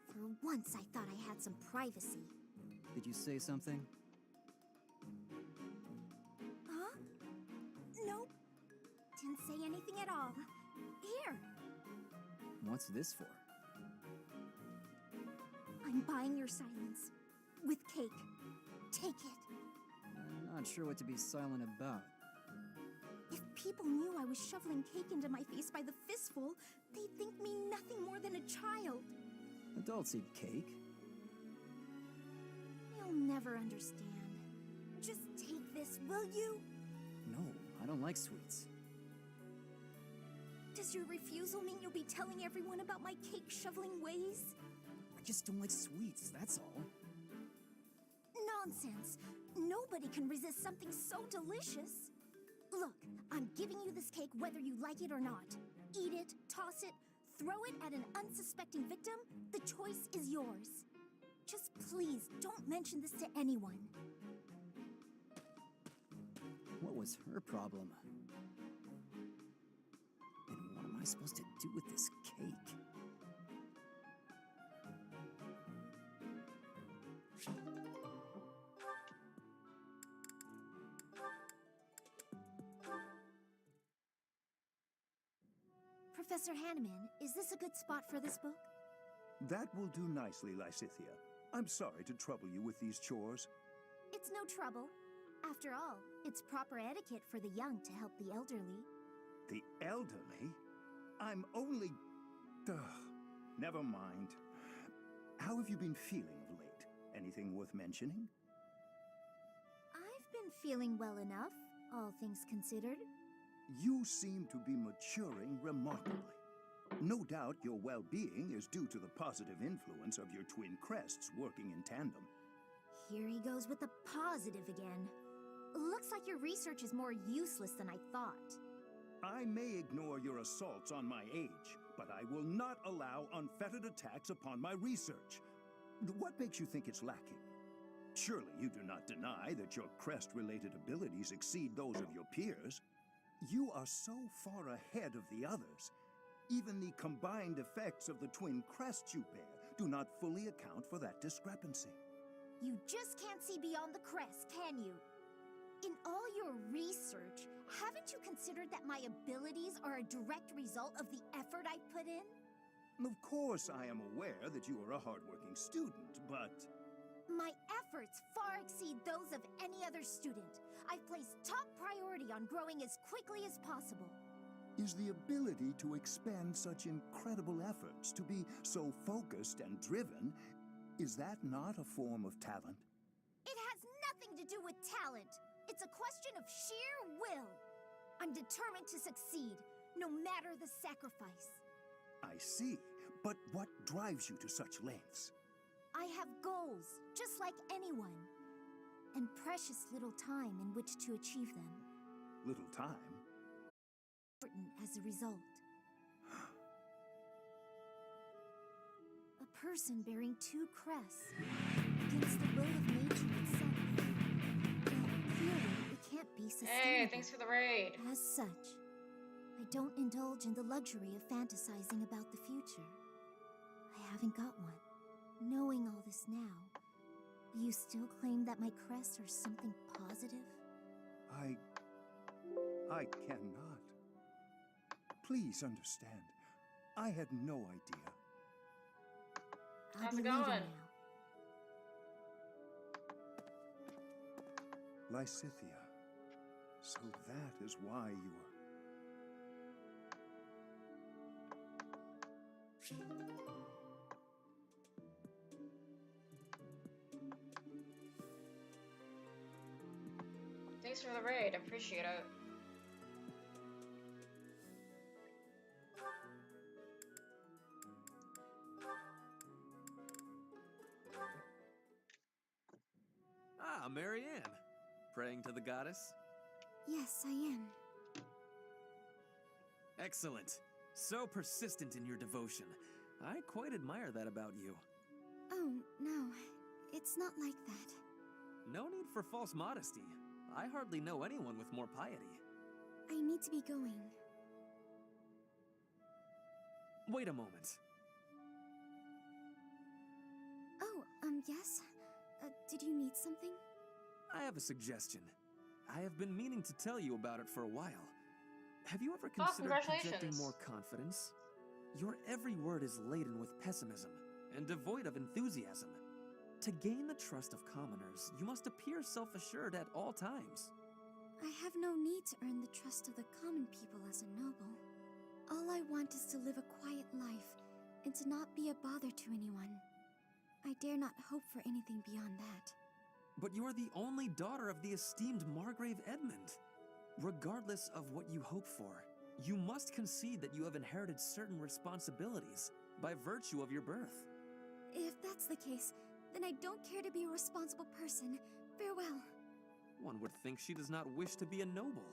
Speaker 11: For once, I thought I had some privacy.
Speaker 3: Did you say something?
Speaker 11: Huh? Nope. Didn't say anything at all. Here.
Speaker 3: What's this for?
Speaker 11: I'm buying your silence. With cake. Take it.
Speaker 3: I'm not sure what to be silent about.
Speaker 11: If people knew I was shoveling cake into my face by the fistful, they'd think me nothing more than a child.
Speaker 3: Adults eat cake.
Speaker 11: You'll never understand. Just take this, will you?
Speaker 3: No, I don't like sweets.
Speaker 11: Does your refusal mean you'll be telling everyone about my cake shoveling ways?
Speaker 3: I just don't like sweets, that's all.
Speaker 11: Nonsense. Nobody can resist something so delicious. Look, I'm giving you this cake whether you like it or not. Eat it, toss it, throw it at an unsuspecting victim. The choice is yours. Just please don't mention this to anyone.
Speaker 3: What was her problem? And what am I supposed to do with this cake?
Speaker 11: Professor Hanneman, is this a good spot for this book?
Speaker 14: That will do nicely, Lysithea. I'm sorry to trouble you with these chores.
Speaker 11: It's no trouble. After all, it's proper etiquette for the young to help the elderly.
Speaker 14: The elderly? I'm only... Ugh, never mind. How have you been feeling of late? Anything worth mentioning?
Speaker 11: I've been feeling well enough, all things considered.
Speaker 14: You seem to be maturing remarkably. No doubt your well-being is due to the positive influence of your twin crests working in tandem.
Speaker 11: Here he goes with the positive again. Looks like your research is more useless than I thought.
Speaker 14: I may ignore your assaults on my age, but I will not allow unfettered attacks upon my research. What makes you think it's lacking? Surely you do not deny that your crest-related abilities exceed those of your peers. You are so far ahead of the others. Even the combined effects of the twin crests you bear do not fully account for that discrepancy.
Speaker 11: You just can't see beyond the crest, can you? In all your research, haven't you considered that my abilities are a direct result of the effort I've put in?
Speaker 14: Of course, I am aware that you are a hardworking student, but...
Speaker 11: My efforts far exceed those of any other student. I've placed top priority on growing as quickly as possible.
Speaker 14: Is the ability to expend such incredible efforts, to be so focused and driven, is that not a form of talent?
Speaker 11: It has nothing to do with talent. It's a question of sheer will. I'm determined to succeed, no matter the sacrifice.
Speaker 14: I see, but what drives you to such lengths?
Speaker 11: I have goals, just like anyone, and precious little time in which to achieve them.
Speaker 14: Little time?
Speaker 11: Important as a result. A person bearing two crests against the will of nature itself. Clearly, it can't be sustainable.
Speaker 1: Hey, thanks for the raid.
Speaker 11: As such, I don't indulge in the luxury of fantasizing about the future. I haven't got one. Knowing all this now, will you still claim that my crests are something positive?
Speaker 14: I cannot. Please understand. I had no idea.
Speaker 11: I'll
Speaker 1: How's
Speaker 11: be
Speaker 1: it
Speaker 11: leaving
Speaker 1: going?
Speaker 11: now.
Speaker 14: Lysithea. So that is why you are...
Speaker 1: Thanks for the raid. Appreciate it.
Speaker 9: Ah, Marianne. Praying to the goddess?
Speaker 10: Yes, I am.
Speaker 9: Excellent. So persistent in your devotion. I quite admire that about you.
Speaker 10: Oh, no. It's not like that.
Speaker 9: No need for false modesty. I hardly know anyone with more piety.
Speaker 10: I need to be going.
Speaker 9: Wait a moment.
Speaker 10: Oh, yes? Did you need something?
Speaker 9: I have a suggestion. I have been meaning to tell you about it for a while. Have you ever considered projecting
Speaker 1: congratulations.
Speaker 9: more confidence? Your every word is laden with pessimism and devoid of enthusiasm. To gain the trust of commoners, you must appear self-assured at all times.
Speaker 10: I have no need to earn the trust of the common people as a noble. All I want is to live a quiet life and to not be a bother to anyone. I dare not hope for anything beyond that.
Speaker 9: But you are the only daughter of the esteemed Margrave Edmund. Regardless of what you hope for, you must concede that you have inherited certain responsibilities by virtue of your birth.
Speaker 10: If that's the case, then I don't care to be a responsible person. Farewell.
Speaker 9: One would think she does not wish to be a noble.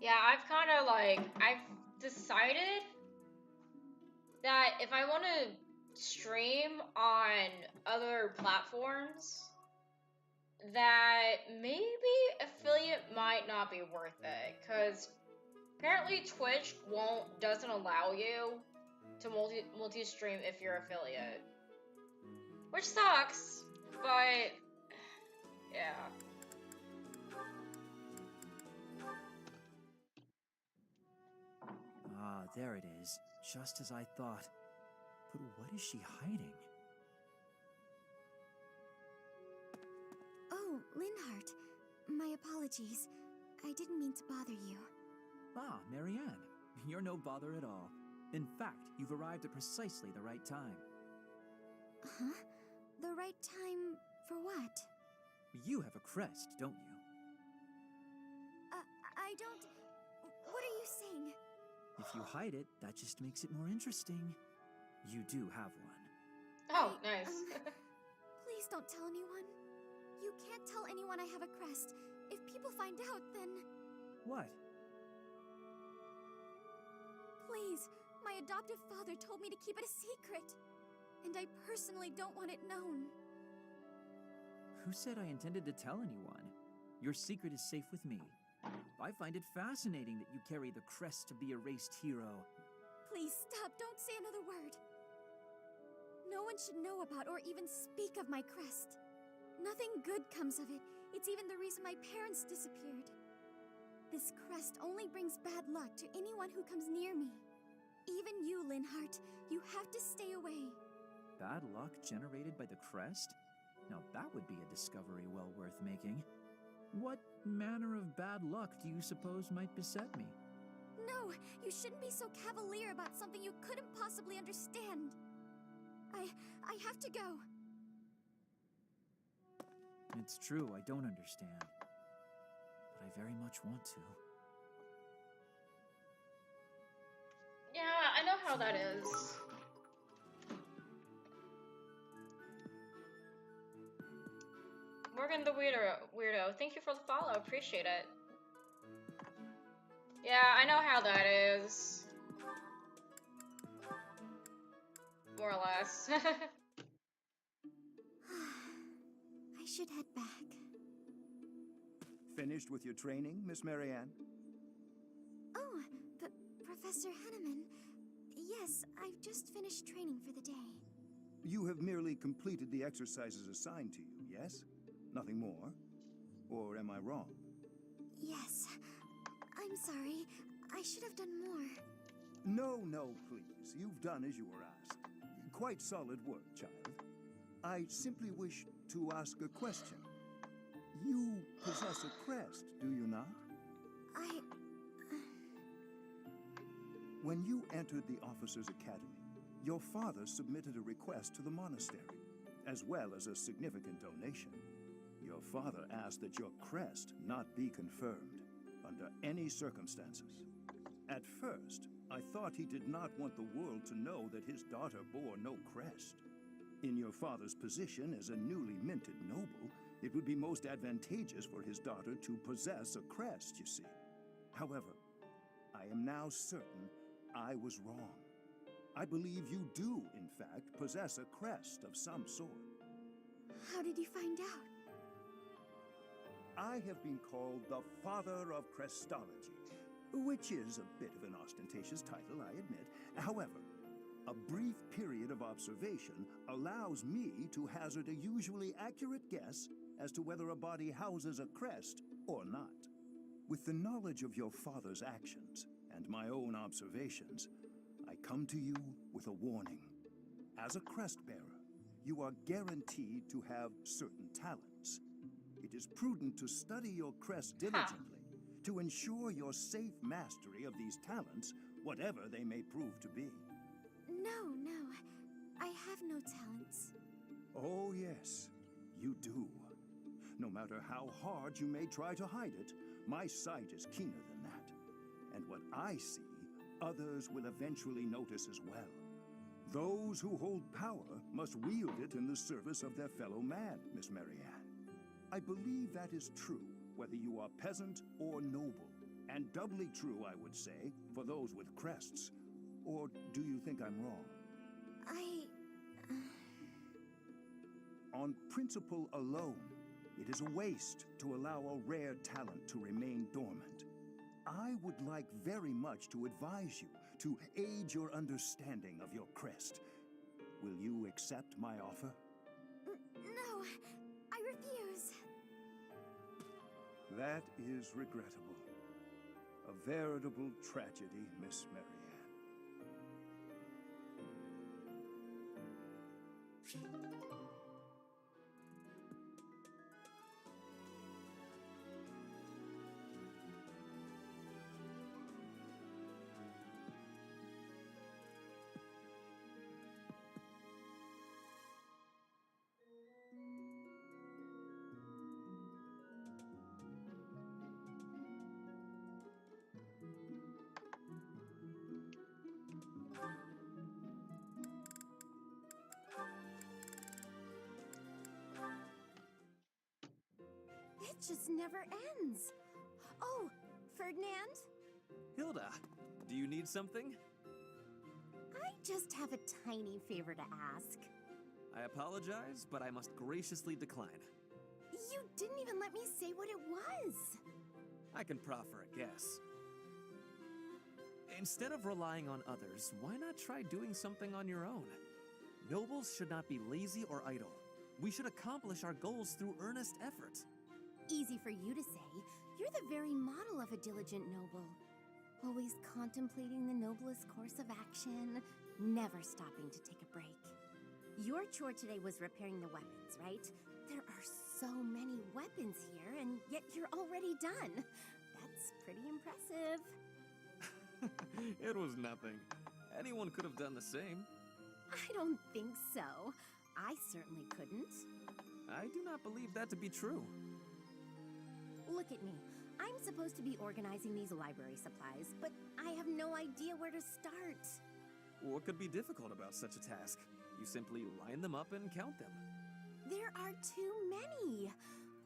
Speaker 1: Yeah, I've decided that if I want to stream on other platforms, that maybe affiliate might not be worth it, because apparently Twitch doesn't allow you to multi-stream if you're affiliate. Which sucks, but yeah.
Speaker 3: Ah, there it is. Just as I thought. But what is she hiding?
Speaker 10: Oh, Linhart. My apologies. I didn't mean to bother you.
Speaker 3: Ah, Marianne. You're no bother at all. In fact, you've arrived at precisely the right time.
Speaker 10: Huh? The right time for what?
Speaker 3: You have a crest, don't you?
Speaker 10: I don't... What are you saying?
Speaker 3: If you hide it, that just makes it more interesting. You do have one.
Speaker 1: Oh, nice.
Speaker 11: Please don't tell anyone. You can't tell anyone I have a crest. If people find out, then...
Speaker 3: What?
Speaker 11: Please, my adoptive father told me to keep it a secret. And I personally don't want it known.
Speaker 3: Who said I intended to tell anyone? Your secret is safe with me. I find it fascinating that you carry the crest of the erased hero.
Speaker 11: Please stop, don't say another word. No one should know about or even speak of my crest. Nothing good comes of it. It's even the reason my parents disappeared. This crest only brings bad luck to anyone who comes near me. Even you, Linhart, you have to stay away.
Speaker 3: Bad luck generated by the crest? Now that would be a discovery well worth making. What manner of bad luck do you suppose might beset me?
Speaker 11: No, you shouldn't be so cavalier about something you couldn't possibly understand. I have to go.
Speaker 3: It's true, I don't understand. But I very much want to.
Speaker 1: Yeah, I know how that is. Morgan the weirdo, thank you for the follow, appreciate it. Yeah, I know how that is. More or less.
Speaker 11: I should head back.
Speaker 14: Finished with your training, Miss Marianne?
Speaker 11: Oh, Professor Henneman. Yes, I've just finished training for the day.
Speaker 14: You have merely completed the exercises assigned to you, yes? Nothing more? Or am I wrong?
Speaker 11: Yes. I'm sorry. I should have done more.
Speaker 14: No, please. You've done as you were asked. Quite solid work, child. I simply wish to ask a question. You possess a crest, do you not? When you entered the Officers' Academy, your father submitted a request to the monastery, as well as a significant donation. Your father asked that your crest not be confirmed, under any circumstances. At first, I thought he did not want the world to know that his daughter bore no crest. In your father's position as a newly minted noble, it would be most advantageous for his daughter to possess a crest, you see. However, I am now certain I was wrong. I believe you do, in fact, possess a crest of some sort.
Speaker 11: How did you find out?
Speaker 14: I have been called the Father of Crestology, which is a bit of an ostentatious title, I admit. However, a brief period of observation allows me to hazard a usually accurate guess as to whether a body houses a crest or not. With the knowledge of your father's actions and my own observations, I come to you with a warning. As a crest bearer, you are guaranteed to have certain talents. It is prudent to study your crest diligently to ensure your safe mastery of these talents, whatever they may prove to be.
Speaker 11: No, I have no talents.
Speaker 14: Oh yes, you do. No matter how hard you may try to hide it, my sight is keener than that. And what I see, others will eventually notice as well. Those who hold power must wield it in the service of their fellow man, Miss Marianne. I believe that is true, whether you are peasant or noble. And doubly true, I would say, for those with crests. Or do you think I'm wrong? On principle alone, it is a waste to allow a rare talent to remain dormant. I would like very much to advise you to aid your understanding of your crest. Will you accept my offer?
Speaker 11: No, I refuse.
Speaker 14: That is regrettable. A veritable tragedy, Miss Marianne.
Speaker 6: just never ends. Oh, Ferdinand?
Speaker 9: Hilda, do you need something?
Speaker 6: I just have a tiny favor to ask.
Speaker 9: I apologize, but I must graciously decline.
Speaker 6: You didn't even let me say what it was.
Speaker 9: I can proffer a guess. Instead of relying on others, why not try doing something on your own? Nobles should not be lazy or idle. We should accomplish our goals through earnest effort.
Speaker 6: Easy for you to say. You're the very model of a diligent noble. Always contemplating the noblest course of action, never stopping to take a break. Your chore today was repairing the weapons, right? There are so many weapons here, and yet you're already done. That's pretty impressive.
Speaker 9: It was nothing. Anyone could have done the same.
Speaker 6: I don't think so. I certainly couldn't.
Speaker 9: I do not believe that to be true.
Speaker 6: Look at me. I'm supposed to be organizing these library supplies, but I have no idea where to start.
Speaker 9: What could be difficult about such a task? You simply line them up and count them.
Speaker 6: There are too many.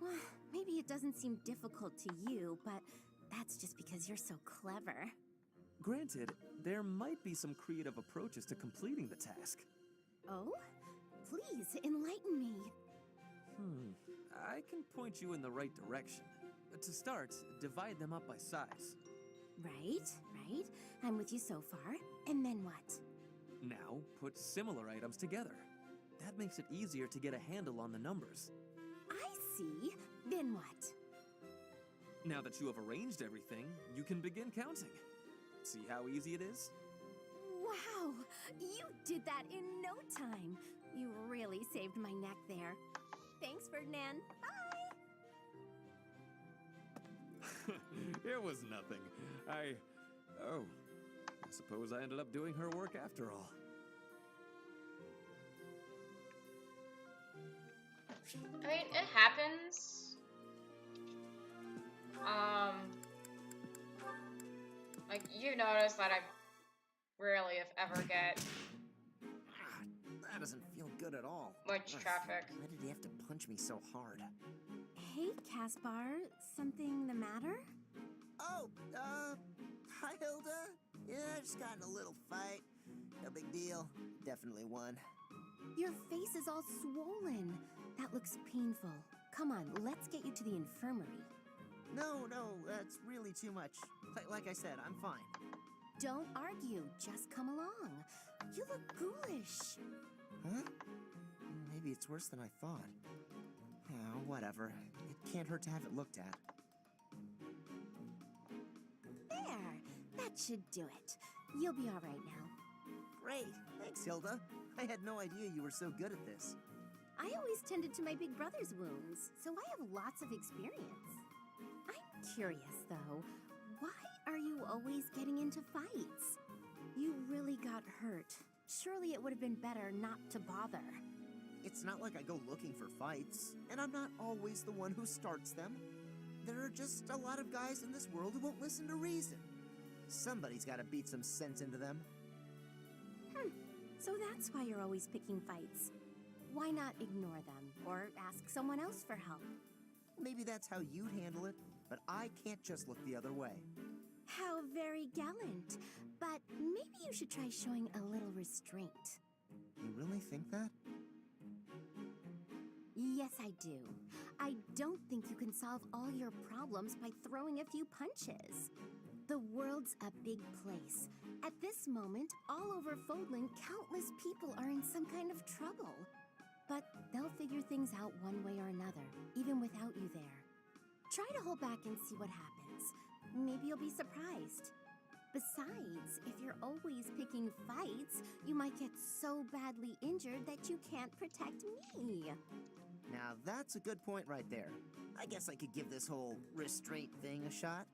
Speaker 6: Well, maybe it doesn't seem difficult to you, but that's just because you're so clever.
Speaker 9: Granted, there might be some creative approaches to completing the task.
Speaker 6: Oh? Please, enlighten me.
Speaker 9: I can point you in the right direction. To start, divide them up by size.
Speaker 6: Right. I'm with you so far. And then what?
Speaker 9: Now, put similar items together. That makes it easier to get a handle on the numbers.
Speaker 6: I see. Then what?
Speaker 9: Now that you have arranged everything, you can begin counting. See how easy it is?
Speaker 6: Wow! You did that in no time. You really saved my neck there. Thanks, Ferdinand. Bye!
Speaker 9: It was nothing. I suppose I ended up doing her work after all.
Speaker 1: I mean, it happens. Like, you notice that I rarely, if ever, get
Speaker 4: That doesn't feel good at all.
Speaker 1: much traffic.
Speaker 4: Why did he have to punch me so hard?
Speaker 6: Hey, Caspar. Something the matter?
Speaker 4: Oh, hi, Hilda. Yeah, I just got in a little fight. No big deal. Definitely won.
Speaker 6: Your face is all swollen. That looks painful. Come on, let's get you to the infirmary.
Speaker 4: No, that's really too much. Like I said, I'm fine.
Speaker 6: Don't argue, just come along. You look ghoulish.
Speaker 4: Huh? Maybe it's worse than I thought. Oh, whatever. It can't hurt to have it looked at.
Speaker 6: There, that should do it. You'll be all right now.
Speaker 4: Great. Thanks, Hilda. I had no idea you were so good at this.
Speaker 6: I always tended to my big brother's wounds, so I have lots of experience. I'm curious, though. Why are you always getting into fights? You really got hurt. Surely it would have been better not to bother.
Speaker 4: It's not like I go looking for fights, and I'm not always the one who starts them. There are just a lot of guys in this world who won't listen to reason. Somebody's gotta beat some sense into them.
Speaker 6: So that's why you're always picking fights. Why not ignore them, or ask someone else for help?
Speaker 4: Maybe that's how you'd handle it, but I can't just look the other way.
Speaker 6: How very gallant. But maybe you should try showing a little restraint.
Speaker 4: You really think that?
Speaker 6: Yes, I do. I don't think you can solve all your problems by throwing a few punches. The world's a big place. At this moment, all over Fodlan, countless people are in some kind of trouble. But they'll figure things out one way or another, even without you there. Try to hold back and see what happens. Maybe you'll be surprised. Besides, if you're always picking fights, you might get so badly injured that you can't protect me.
Speaker 4: Now that's a good point right there. I guess I could give this whole restraint thing a shot.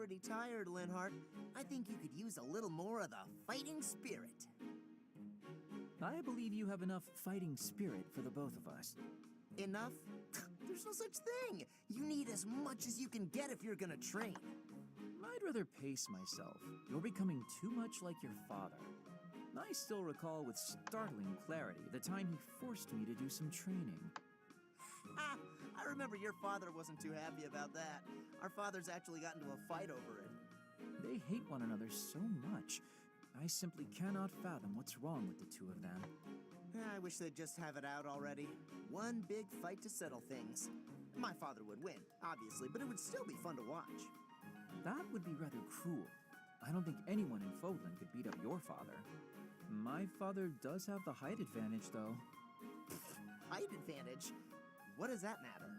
Speaker 15: pretty tired, Linhart. I think you could use a little more of the fighting spirit.
Speaker 3: I believe you have enough fighting spirit for the both of us.
Speaker 15: Enough? There's no such thing. You need as much as you can get if you're gonna train.
Speaker 3: I'd rather pace myself. You're becoming too much like your father. I still recall with startling clarity the time he forced me to do some training.
Speaker 15: Ha! I remember your father wasn't too happy about that. Our fathers actually got into a fight over it.
Speaker 3: They hate one another so much. I simply cannot fathom what's wrong with the two of them.
Speaker 15: I wish they'd just have it out already. One big fight to settle things. My father would win, obviously, but it would still be fun to watch.
Speaker 3: That would be rather cruel. I don't think anyone in Fodlan could beat up your father. My father does have the height advantage, though.
Speaker 15: Height advantage? What does that matter?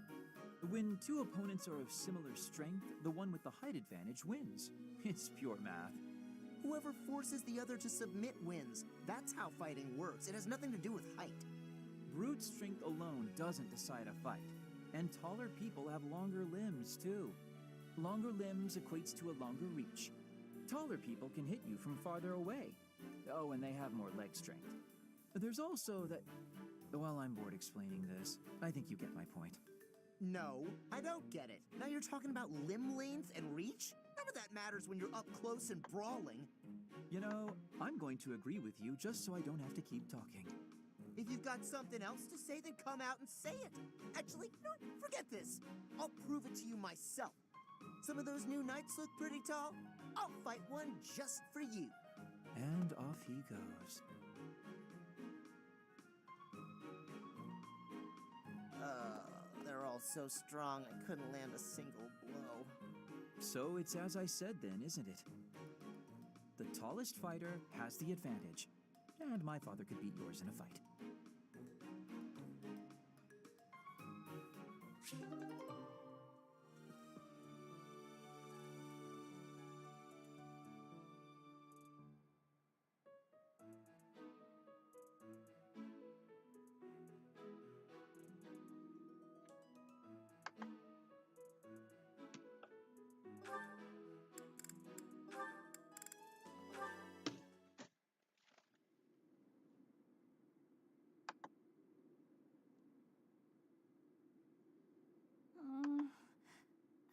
Speaker 3: When two opponents are of similar strength, the one with the height advantage wins. It's pure math.
Speaker 15: Whoever forces the other to submit wins. That's how fighting works. It has nothing to do with height.
Speaker 3: Brute strength alone doesn't decide a fight. And taller people have longer limbs, too. Longer limbs equates to a longer reach. Taller people can hit you from farther away. Oh, and they have more leg strength. There's also that... Well, I'm bored explaining this. I think you get my point.
Speaker 15: No, I don't get it. Now you're talking about limb length and reach? None of that matters when you're up close and brawling.
Speaker 3: You know, I'm going to agree with you just so I don't have to keep talking.
Speaker 15: If you've got something else to say, then come out and say it. Actually, no, forget this. I'll prove it to you myself. Some of those new knights look pretty tall. I'll fight one just for you.
Speaker 3: And off he goes.
Speaker 15: They're all so strong I couldn't land a single blow.
Speaker 3: So it's as I said then, isn't it? The tallest fighter has the advantage. And my father could beat yours in a fight.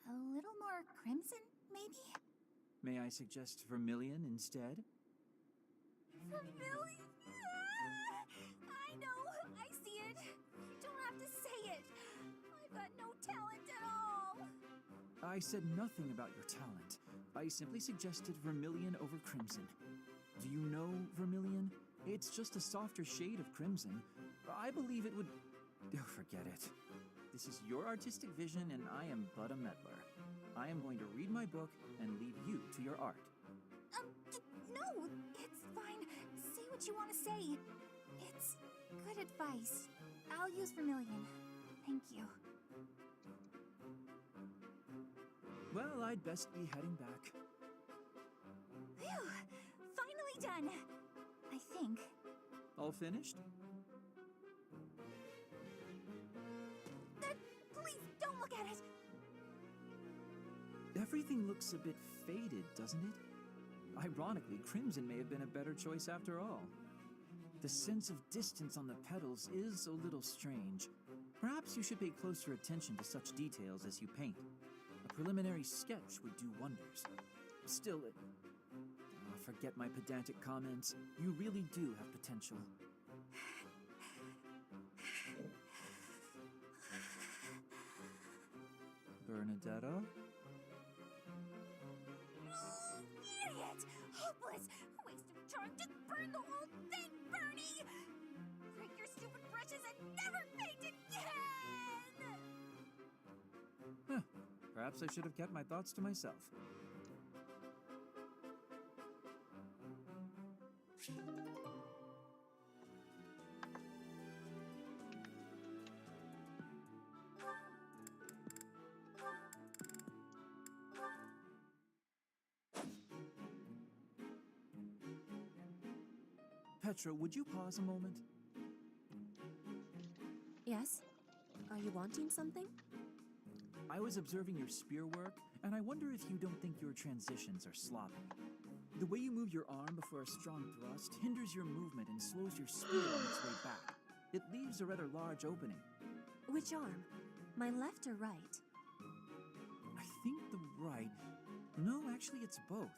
Speaker 11: A little more crimson, maybe?
Speaker 3: May I suggest vermilion instead?
Speaker 11: Vermilion? I know, I see it. You don't have to say it. I've got no talent at all.
Speaker 3: I said nothing about your talent. I simply suggested vermilion over crimson. Do you know vermilion? It's just a softer shade of crimson. I believe it would... Oh, forget it. This is your artistic vision and I am but a meddler. I am going to read my book and leave you to your art.
Speaker 11: No, it's fine. Say what you want to say. It's good advice. I'll use vermilion. Thank you.
Speaker 3: Well, I'd best be heading back.
Speaker 11: Phew! Finally done! I think.
Speaker 3: All finished?
Speaker 11: Please, don't look at it!
Speaker 3: Everything looks a bit faded, doesn't it? Ironically, crimson may have been a better choice after all. The sense of distance on the petals is a little strange. Perhaps you should pay closer attention to such details as you paint. A preliminary sketch would do wonders. Still, forget my pedantic comments. You really do have potential. Bernadetta?
Speaker 11: Idiot! Hopeless! Waste of time! Just burn the whole thing, Bernie! Break your stupid brushes and never paint again!
Speaker 3: Huh. Perhaps I should have kept my thoughts to myself. Petra, would you pause a moment?
Speaker 7: Yes? Are you wanting something?
Speaker 3: I was observing your spear work, And I wonder if you don't think your transitions are sloppy. The way you move your arm before a strong thrust hinders your movement and slows your speed on its way back. It leaves a rather large opening.
Speaker 6: Which arm? My left or right?
Speaker 3: I think the right... No, actually it's both.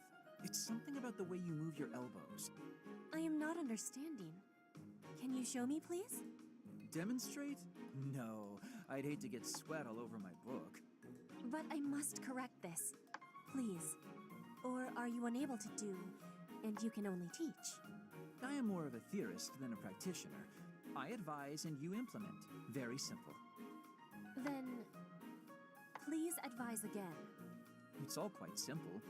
Speaker 3: It's something about the way you move your elbows.
Speaker 6: I am not understanding. Can you show me, please?
Speaker 3: Demonstrate? No, I'd hate to get sweat all over my book.
Speaker 6: But I must correct this. Please. Or are you unable to do, and you can only teach?
Speaker 3: I am more of a theorist than a practitioner. I advise and you implement. Very simple.
Speaker 6: Then, please advise again.
Speaker 3: It's all quite simple.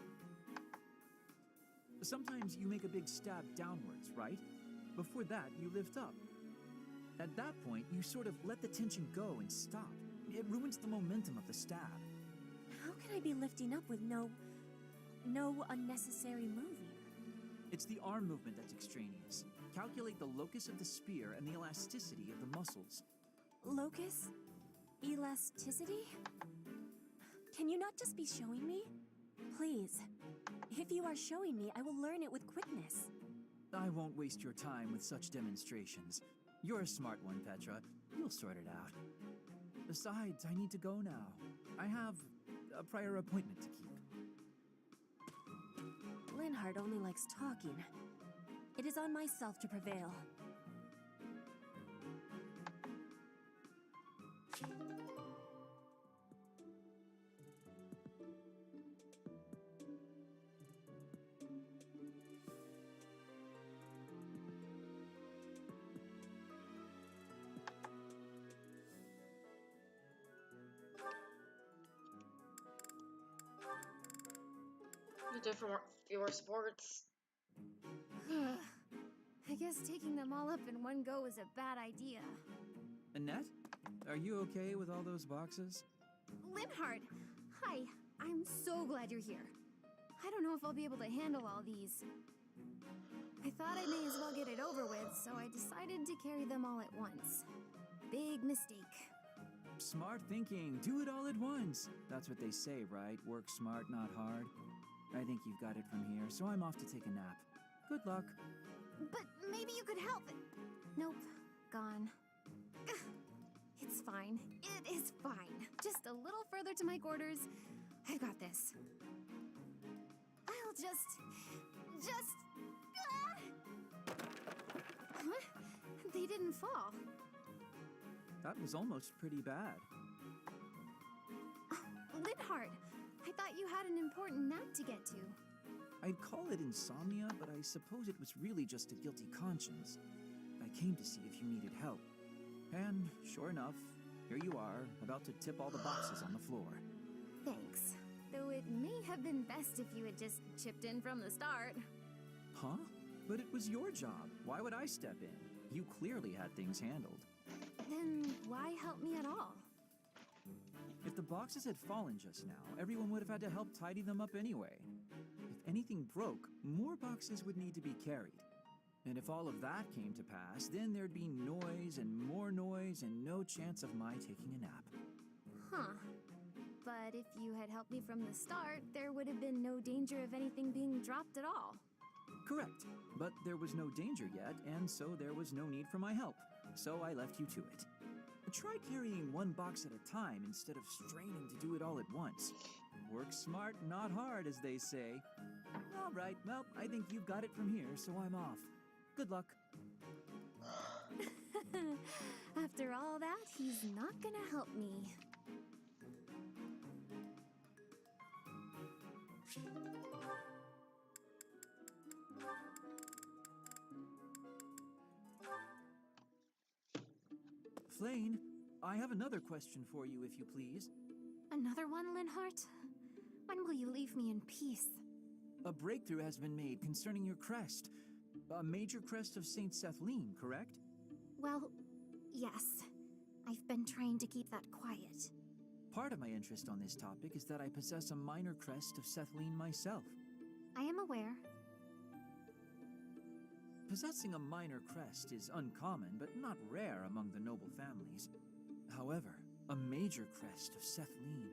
Speaker 3: Sometimes you make a big stab downwards, right? Before that, you lift up. At that point, you sort of let the tension go and stop. It ruins the momentum of the stab.
Speaker 6: How can I be lifting up with no unnecessary moving?
Speaker 3: It's the arm movement that's extraneous. Calculate the locus of the spear and the elasticity of the muscles.
Speaker 6: Locus? Elasticity? Can you not just be showing me? Please. If you are showing me, I will learn it with quickness.
Speaker 3: I won't waste your time with such demonstrations. You're a smart one, Petra. You'll sort it out. Besides, I need to go now. I have a prior appointment to keep.
Speaker 6: Linhardt only likes talking. It is on myself to prevail.
Speaker 1: Different fewer sports.
Speaker 10: I guess taking them all up in one go is a bad idea.
Speaker 3: Annette? Are you okay with all those boxes?
Speaker 10: Linhardt! Hi, I'm so glad you're here. I don't know if I'll be able to handle all these. I thought I may as well get it over with, so I decided to carry them all at once. Big mistake.
Speaker 3: Smart thinking. Do it all at once. That's what they say, right? Work smart, not hard. I think you've got it from here, so I'm off to take a nap. Good luck.
Speaker 10: But maybe you could help it. Nope, gone. It's fine. It is fine. Just a little further to my quarters. I've got this. I'll just... Huh? They didn't fall.
Speaker 3: That was almost pretty bad.
Speaker 10: Linhardt, I thought you had an important nap to get to.
Speaker 3: I'd call it insomnia, but I suppose it was really just a guilty conscience. I came to see if you needed help. And, sure enough, here you are, about to tip all the boxes on the floor.
Speaker 10: Thanks. Though it may have been best if you had just chipped in from the start.
Speaker 3: Huh? But it was your job. Why would I step in? You clearly had things handled.
Speaker 10: Then why help me at all?
Speaker 3: If the boxes had fallen just now, everyone would have had to help tidy them up anyway. If anything broke, more boxes would need to be carried. And if all of that came to pass, then there'd be noise and no chance of my taking a nap.
Speaker 10: Huh. But if you had helped me from the start, there would have been no danger of anything being dropped at all.
Speaker 3: Correct. But there was no danger yet, and so there was no need for my help. So I left you to it. Try carrying one box at a time instead of straining to do it all at once. Work smart, not hard, as they say. All right, well, I think you've got it from here, so I'm off. Good luck.
Speaker 10: After all that, he's not gonna help me.
Speaker 3: Flayn, I have another question for you, if you please.
Speaker 10: Another one, Linhardt? When will you leave me in peace?
Speaker 3: A breakthrough has been made concerning your crest. A major crest of Saint Sethlene, correct?
Speaker 10: Well, yes. I've been trying to keep that quiet.
Speaker 3: Part of my interest on this topic is that I possess a minor crest of Sethlene myself.
Speaker 10: I am aware.
Speaker 3: Possessing a minor crest is uncommon, but not rare among the noble families. However, a major crest of Sethlene,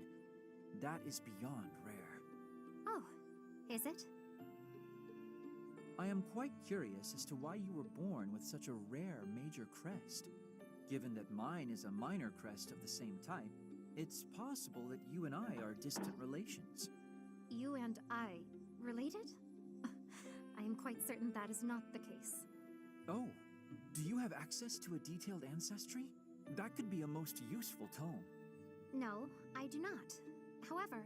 Speaker 3: That is beyond rare.
Speaker 11: Oh, is it?
Speaker 3: I am quite curious as to why you were born with such a rare major crest. Given that mine is a minor crest of the same type, it's possible that you and I are distant relations.
Speaker 11: You and I related? I am quite certain that is not the case.
Speaker 3: Oh, do you have access to a detailed ancestry? That could be a most useful tome.
Speaker 11: No, I do not. However,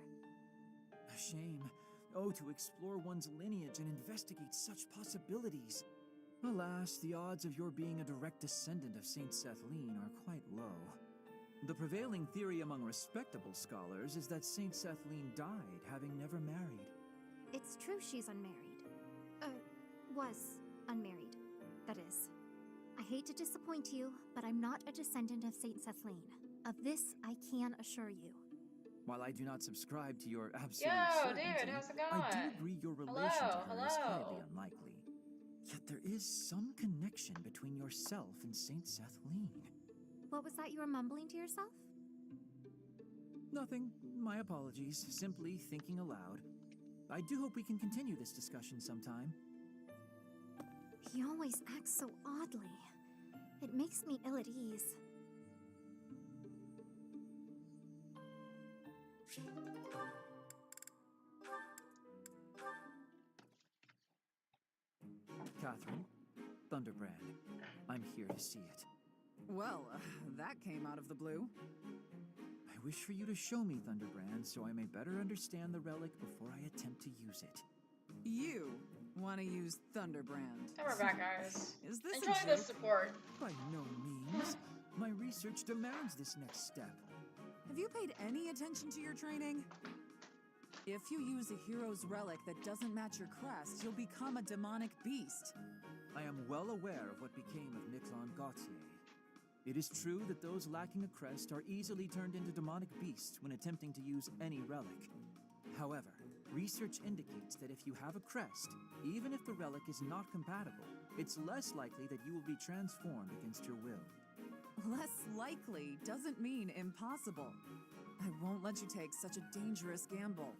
Speaker 3: A shame. Oh, to explore one's lineage and investigate such possibilities. Alas, the odds of your being a direct descendant of Saint Sethlene are quite low. The prevailing theory among respectable scholars is that Saint Sethlene died having never married.
Speaker 11: it's true she's unmarried. Was unmarried, that is. I hate to disappoint you, but I'm not a descendant of Saint Sethlene. Of this, I can assure you.
Speaker 3: While I do not subscribe to your absolute
Speaker 1: Yo,
Speaker 3: certainty,
Speaker 1: dude, how's it
Speaker 3: I do
Speaker 1: going?
Speaker 3: agree your relation
Speaker 1: Hello,
Speaker 3: to her is highly
Speaker 1: hello.
Speaker 3: unlikely. Yet there is some connection between yourself and Saint Sethlene.
Speaker 11: What was that you were mumbling to yourself?
Speaker 3: Nothing. My apologies. Simply thinking aloud. I do hope we can continue this discussion sometime.
Speaker 11: He always acts so oddly. It makes me ill at ease.
Speaker 3: Catherine, Thunderbrand, I'm here to see it.
Speaker 7: Well, that came out of the blue.
Speaker 3: I wish for you to show me Thunderbrand so I may better understand the relic before I attempt to use it.
Speaker 7: You want to use Thunderbrand.
Speaker 1: And we're back, guys.
Speaker 7: Is this
Speaker 1: Enjoy
Speaker 7: a
Speaker 1: the
Speaker 7: joke?
Speaker 1: support.
Speaker 3: By no means. My research demands this next step.
Speaker 7: Have you paid any attention to your training? If you use a hero's relic that doesn't match your crest, you'll become a demonic beast.
Speaker 3: I am well aware of what became of Niklon Gautier. It is true that those lacking a crest are easily turned into demonic beasts when attempting to use any relic. However, research indicates that if you have a crest, even if the relic is not compatible, it's less likely that you will be transformed against your will.
Speaker 7: Less likely doesn't mean impossible. I won't let you take such a dangerous gamble.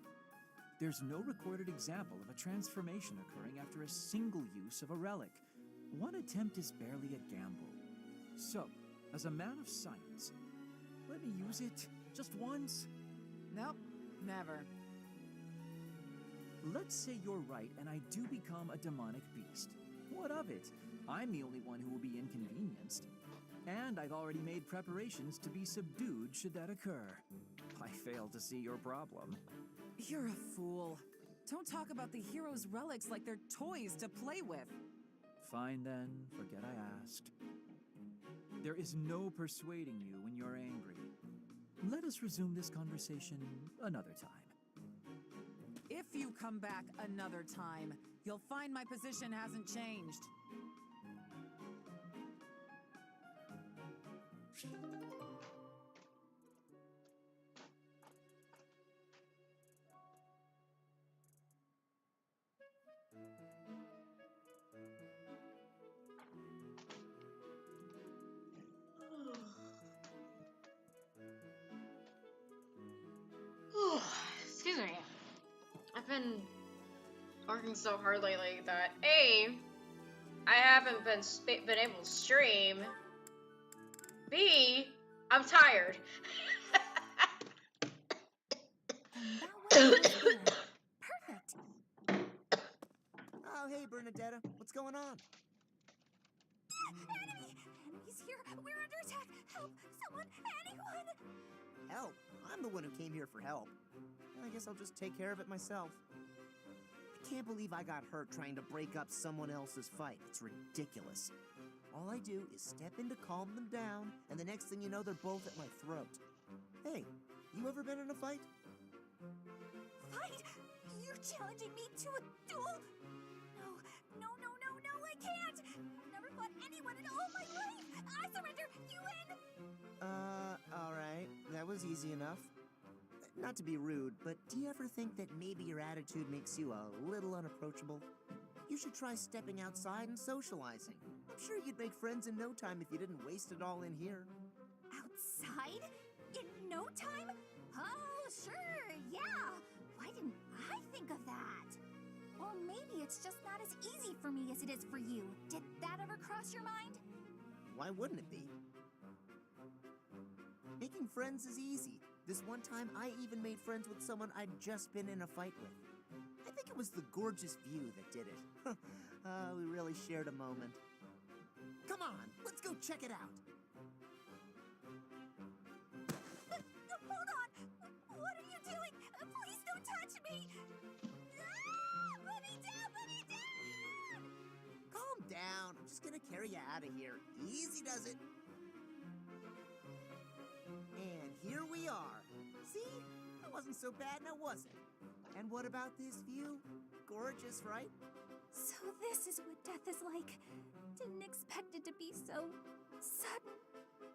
Speaker 3: There's no recorded example of a transformation occurring after a single use of a relic. One attempt is barely a gamble. So, as a man of science, let me use it just once.
Speaker 7: Nope, never.
Speaker 3: Let's say you're right and I do become a demonic beast. What of it? I'm the only one who will be inconvenienced. And I've already made preparations to be subdued should that occur. I fail to see your problem.
Speaker 7: You're a fool. Don't talk about the hero's relics like they're toys to play with.
Speaker 3: Fine then, forget I asked. There is no persuading you when you're angry. Let us resume this conversation another time.
Speaker 7: If you come back another time, you'll find my position hasn't changed.
Speaker 1: Excuse me. I've been working so hard lately that A, I haven't been able to stream. B, I'm tired.
Speaker 15: Perfect. Oh, hey, Bernadetta. What's going on?
Speaker 11: Enemy! Enemies here! We're under attack! Help! Someone! Anyone!
Speaker 15: Help? I'm the one who came here for help. I guess I'll just take care of it myself. I can't believe I got hurt trying to break up someone else's fight. It's ridiculous. All I do is step in to calm them down, and the next thing you know, they're both at my throat. Hey, you ever been in a fight?
Speaker 11: Fight? You're challenging me to a duel? No, I can't! I've never fought anyone in all my life! I surrender! You win!
Speaker 15: Alright. That was easy enough. Not to be rude, but do you ever think that maybe your attitude makes you a little unapproachable? You should try stepping outside and socializing. I'm sure you'd make friends in no time if you didn't waste it all in here.
Speaker 11: Outside? In no time? Oh, sure, Or maybe it's just not as easy for me as it is for you. Did that ever cross your mind?
Speaker 15: Why wouldn't it be? Making friends is easy. This one time, I even made friends with someone I'd just been in a fight with. I think it was the gorgeous view that did it. We really shared a moment. Come on, let's go check it out.
Speaker 11: Hold on! What are you doing? Please don't touch me! Ah! Put me down! Put me down!
Speaker 15: Calm down. I'm just gonna carry you out of here. Easy does it. And here we are. See? That wasn't so bad now, was it? And what about this view? Gorgeous, right?
Speaker 11: So this is what death is like. Didn't expect it to be so sudden.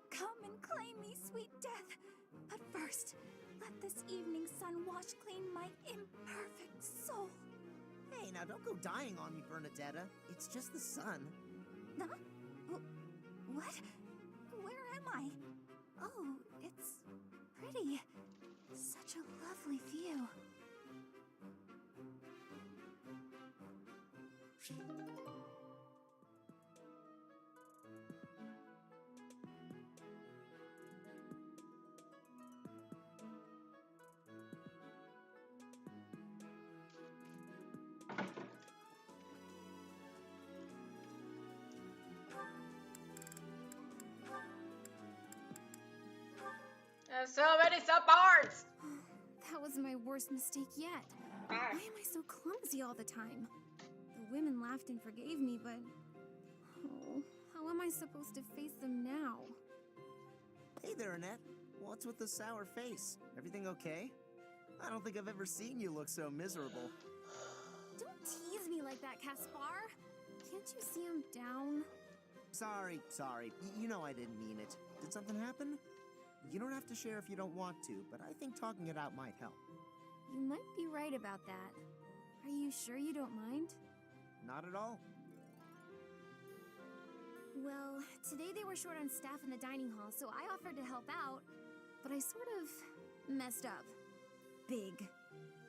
Speaker 11: Come and claim me, sweet death. But first, let this evening sun wash clean my imperfect soul.
Speaker 15: Hey, now don't go dying on me, Bernadetta. It's just the sun.
Speaker 11: Huh? What? Where am I? Oh, it's pretty. Such a lovely view.
Speaker 1: There's so many subparts!
Speaker 10: That was my worst mistake yet.
Speaker 1: Ah.
Speaker 10: Why am I so clumsy all the time? The women laughed and forgave me, but... Oh, how am I supposed to face them now?
Speaker 15: Hey there, Annette. What's with the sour face? Everything okay? I don't think I've ever seen you look so miserable.
Speaker 10: Don't tease me like that, Caspar. Can't you see I'm down?
Speaker 15: Sorry. You know I didn't mean it. Did something happen? You don't have to share if you don't want to, but I think talking it out might help.
Speaker 10: You might be right about that. Are you sure you don't mind?
Speaker 15: Not at all.
Speaker 10: Well, today they were short on staff in the dining hall, so I offered to help out, but I sort of messed up. Big.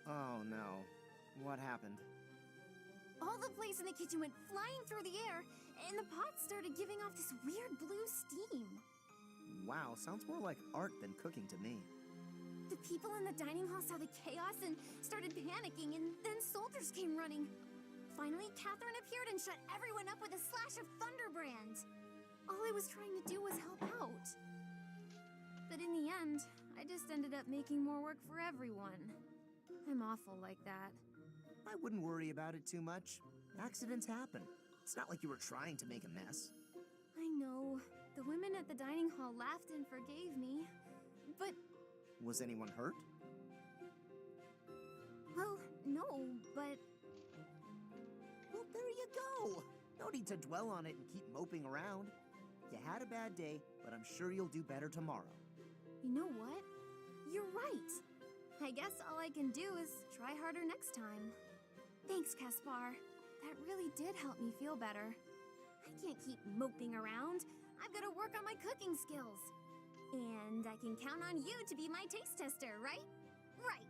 Speaker 15: Oh no. What happened?
Speaker 10: All the plates in the kitchen went flying through the air, and the pots started giving off this weird blue steam.
Speaker 15: Wow, sounds more like art than cooking to me.
Speaker 10: The people in the dining hall saw the chaos and started panicking, and then soldiers came running. Finally, Catherine appeared and shut everyone up with a slash of Thunderbrand. All I was trying to do was help out. But in the end, I just ended up making more work for everyone. I'm awful like that.
Speaker 15: I wouldn't worry about it too much. Accidents happen. It's not like you were trying to make a mess.
Speaker 10: I know. The women at the dining hall laughed and forgave me. But...
Speaker 15: Was anyone hurt?
Speaker 10: Well, no, but...
Speaker 15: Well, there you go. No need to dwell on it and keep moping around. You had a bad day, but I'm sure you'll do better tomorrow.
Speaker 10: You know what? You're right. I guess all I can do is try harder next time. Thanks, Caspar. That really did help me feel better. I can't keep moping around. I've got to work on my cooking skills. And I can count on you to be my taste tester, right? Right.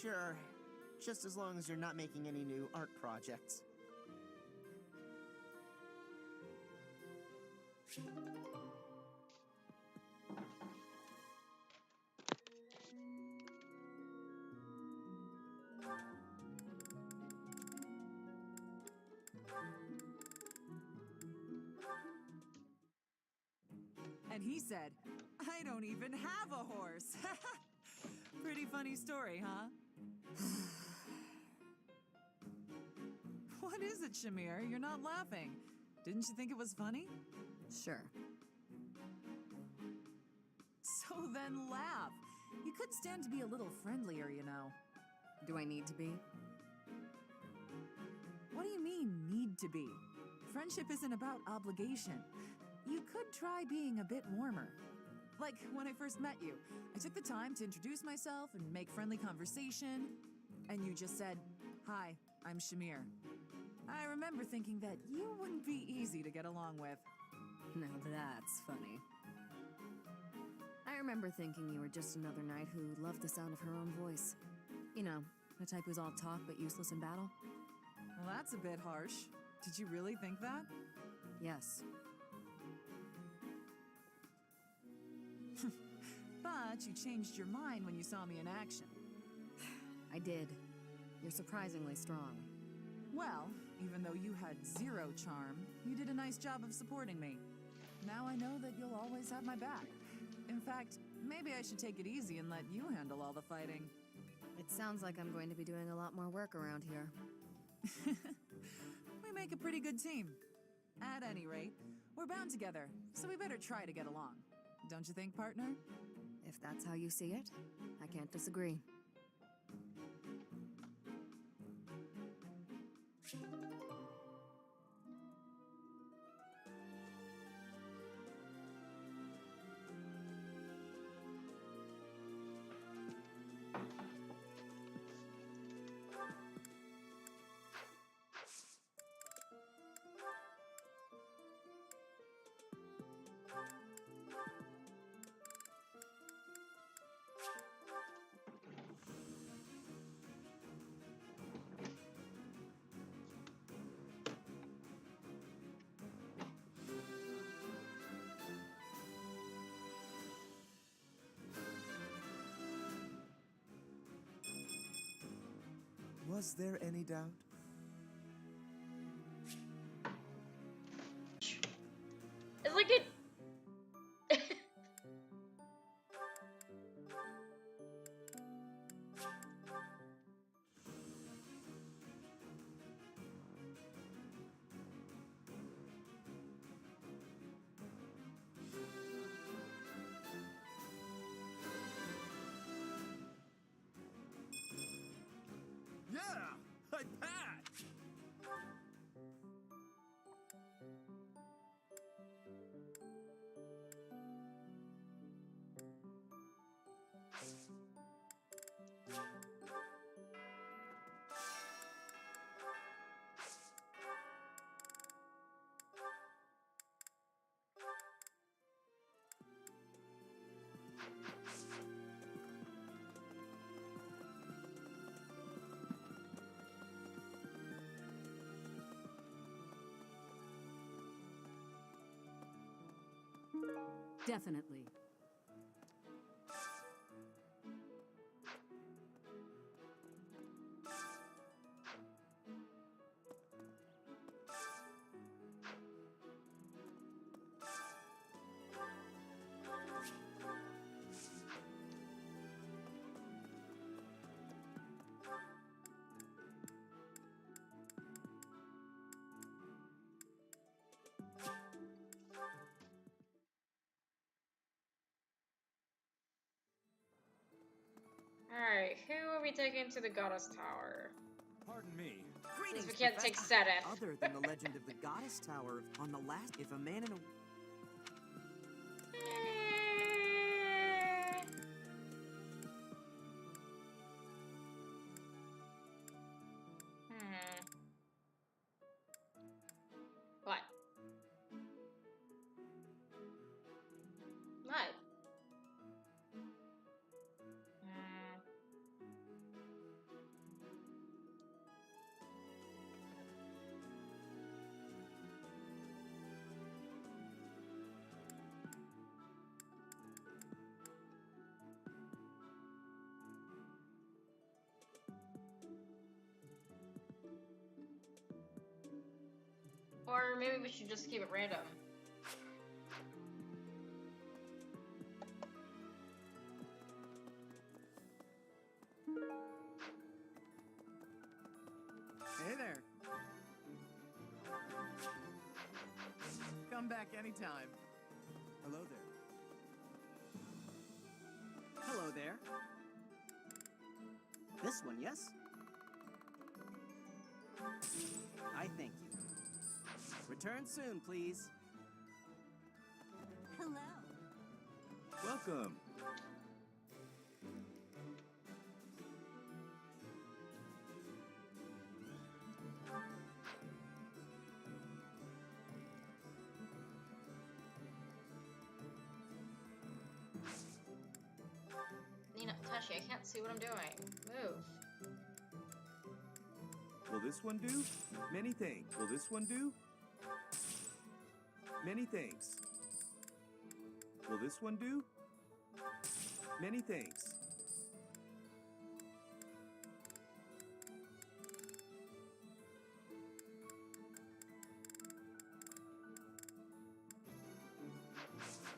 Speaker 15: Sure. Just as long as you're not making any new art projects.
Speaker 16: And he said, I don't even have a horse. Pretty funny story, huh? What is it, Shamir? You're not laughing. Didn't you think it was funny?
Speaker 7: Sure.
Speaker 16: So then laugh. You could stand to be a little friendlier, you know.
Speaker 7: Do I need to be?
Speaker 16: What do you mean, need to be? Friendship isn't about obligation. You could try being a bit warmer. Like when I first met you, I took the time to introduce myself and make friendly conversation, and you just said, "Hi, I'm Shamir." I remember thinking that you wouldn't be easy to get along with.
Speaker 7: Now that's funny. I remember thinking you were just another knight who loved the sound of her own voice. You know, The type who's all talk but useless in battle?
Speaker 16: Well, that's a bit harsh. Did you really think that?
Speaker 7: Yes.
Speaker 16: But you changed your mind when you saw me in action.
Speaker 7: I did. You're surprisingly strong.
Speaker 16: Well, even though you had zero charm, you did a nice job of supporting me. Now I know that you'll always have my back. In fact, maybe I should take it easy and let you handle all the fighting.
Speaker 7: It sounds like I'm going to be doing a lot more work around here.
Speaker 16: We make a pretty good team. At any rate, we're bound together, so we better try to get along. Don't you think, partner?
Speaker 7: If that's how you see it, I can't disagree.
Speaker 4: Was there any doubt?
Speaker 1: It's like it.
Speaker 12: Yeah! I passed!
Speaker 7: Definitely.
Speaker 1: Alright, who are we taking to the Goddess Tower?
Speaker 17: Pardon me.
Speaker 1: Since we can't take Sedith.
Speaker 15: Other than the legend of the Goddess Tower, on the last, if a man and a...
Speaker 1: What? What? Or maybe we should just keep it random.
Speaker 8: Hey there. Come back anytime.
Speaker 15: Hello there. Hello there. This one, yes? I thank you. Return soon, please.
Speaker 11: Hello.
Speaker 14: Welcome.
Speaker 1: Nina, Tashi, I can't see what I'm doing. Move.
Speaker 8: Will this one do? Many things. Will this one do? Many things. Will this one do? Many things.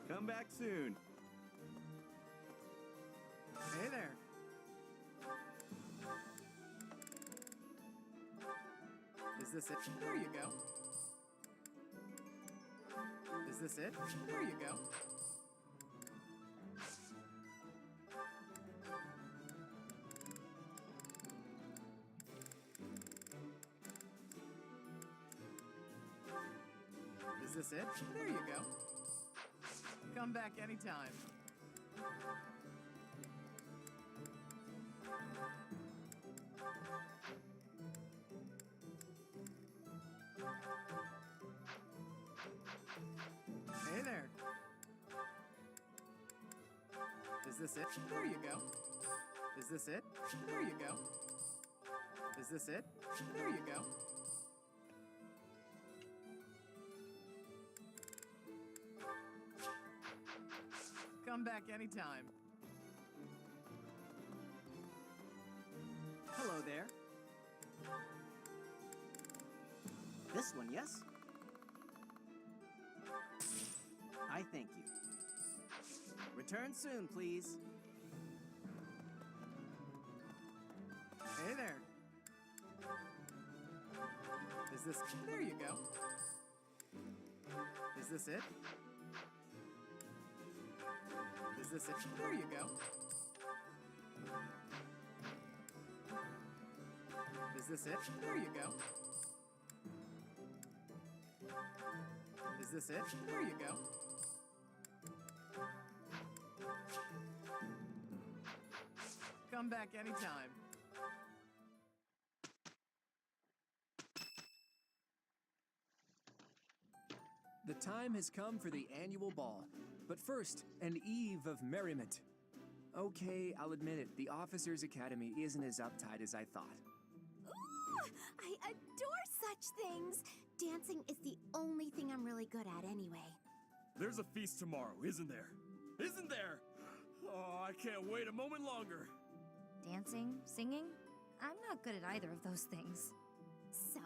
Speaker 8: Come back soon. Hey there. Is this it? There you go. Is this it? There you go. Is this it? There you go. Come back anytime. Hey there. Is this it? There you go. Is this it? There you go. Is this it? There you go. Come back anytime.
Speaker 15: Hello there. This one, yes? I thank you. Return soon, please.
Speaker 8: Hey there. Is this... There you go. Is this it? Is this it? There you go. Is this it? There you go. Is this it? There you go. Come back anytime. The time has come for the annual ball. But first, an eve of merriment. Okay, I'll admit it, the Officers' Academy isn't as uptight as I thought.
Speaker 11: Ooh, I adore such things. Dancing is the only thing I'm really good at anyway.
Speaker 12: There's a feast tomorrow, isn't there? Isn't there? Oh, I can't wait a moment longer.
Speaker 6: Dancing? Singing? I'm not good at either of those things.
Speaker 11: So,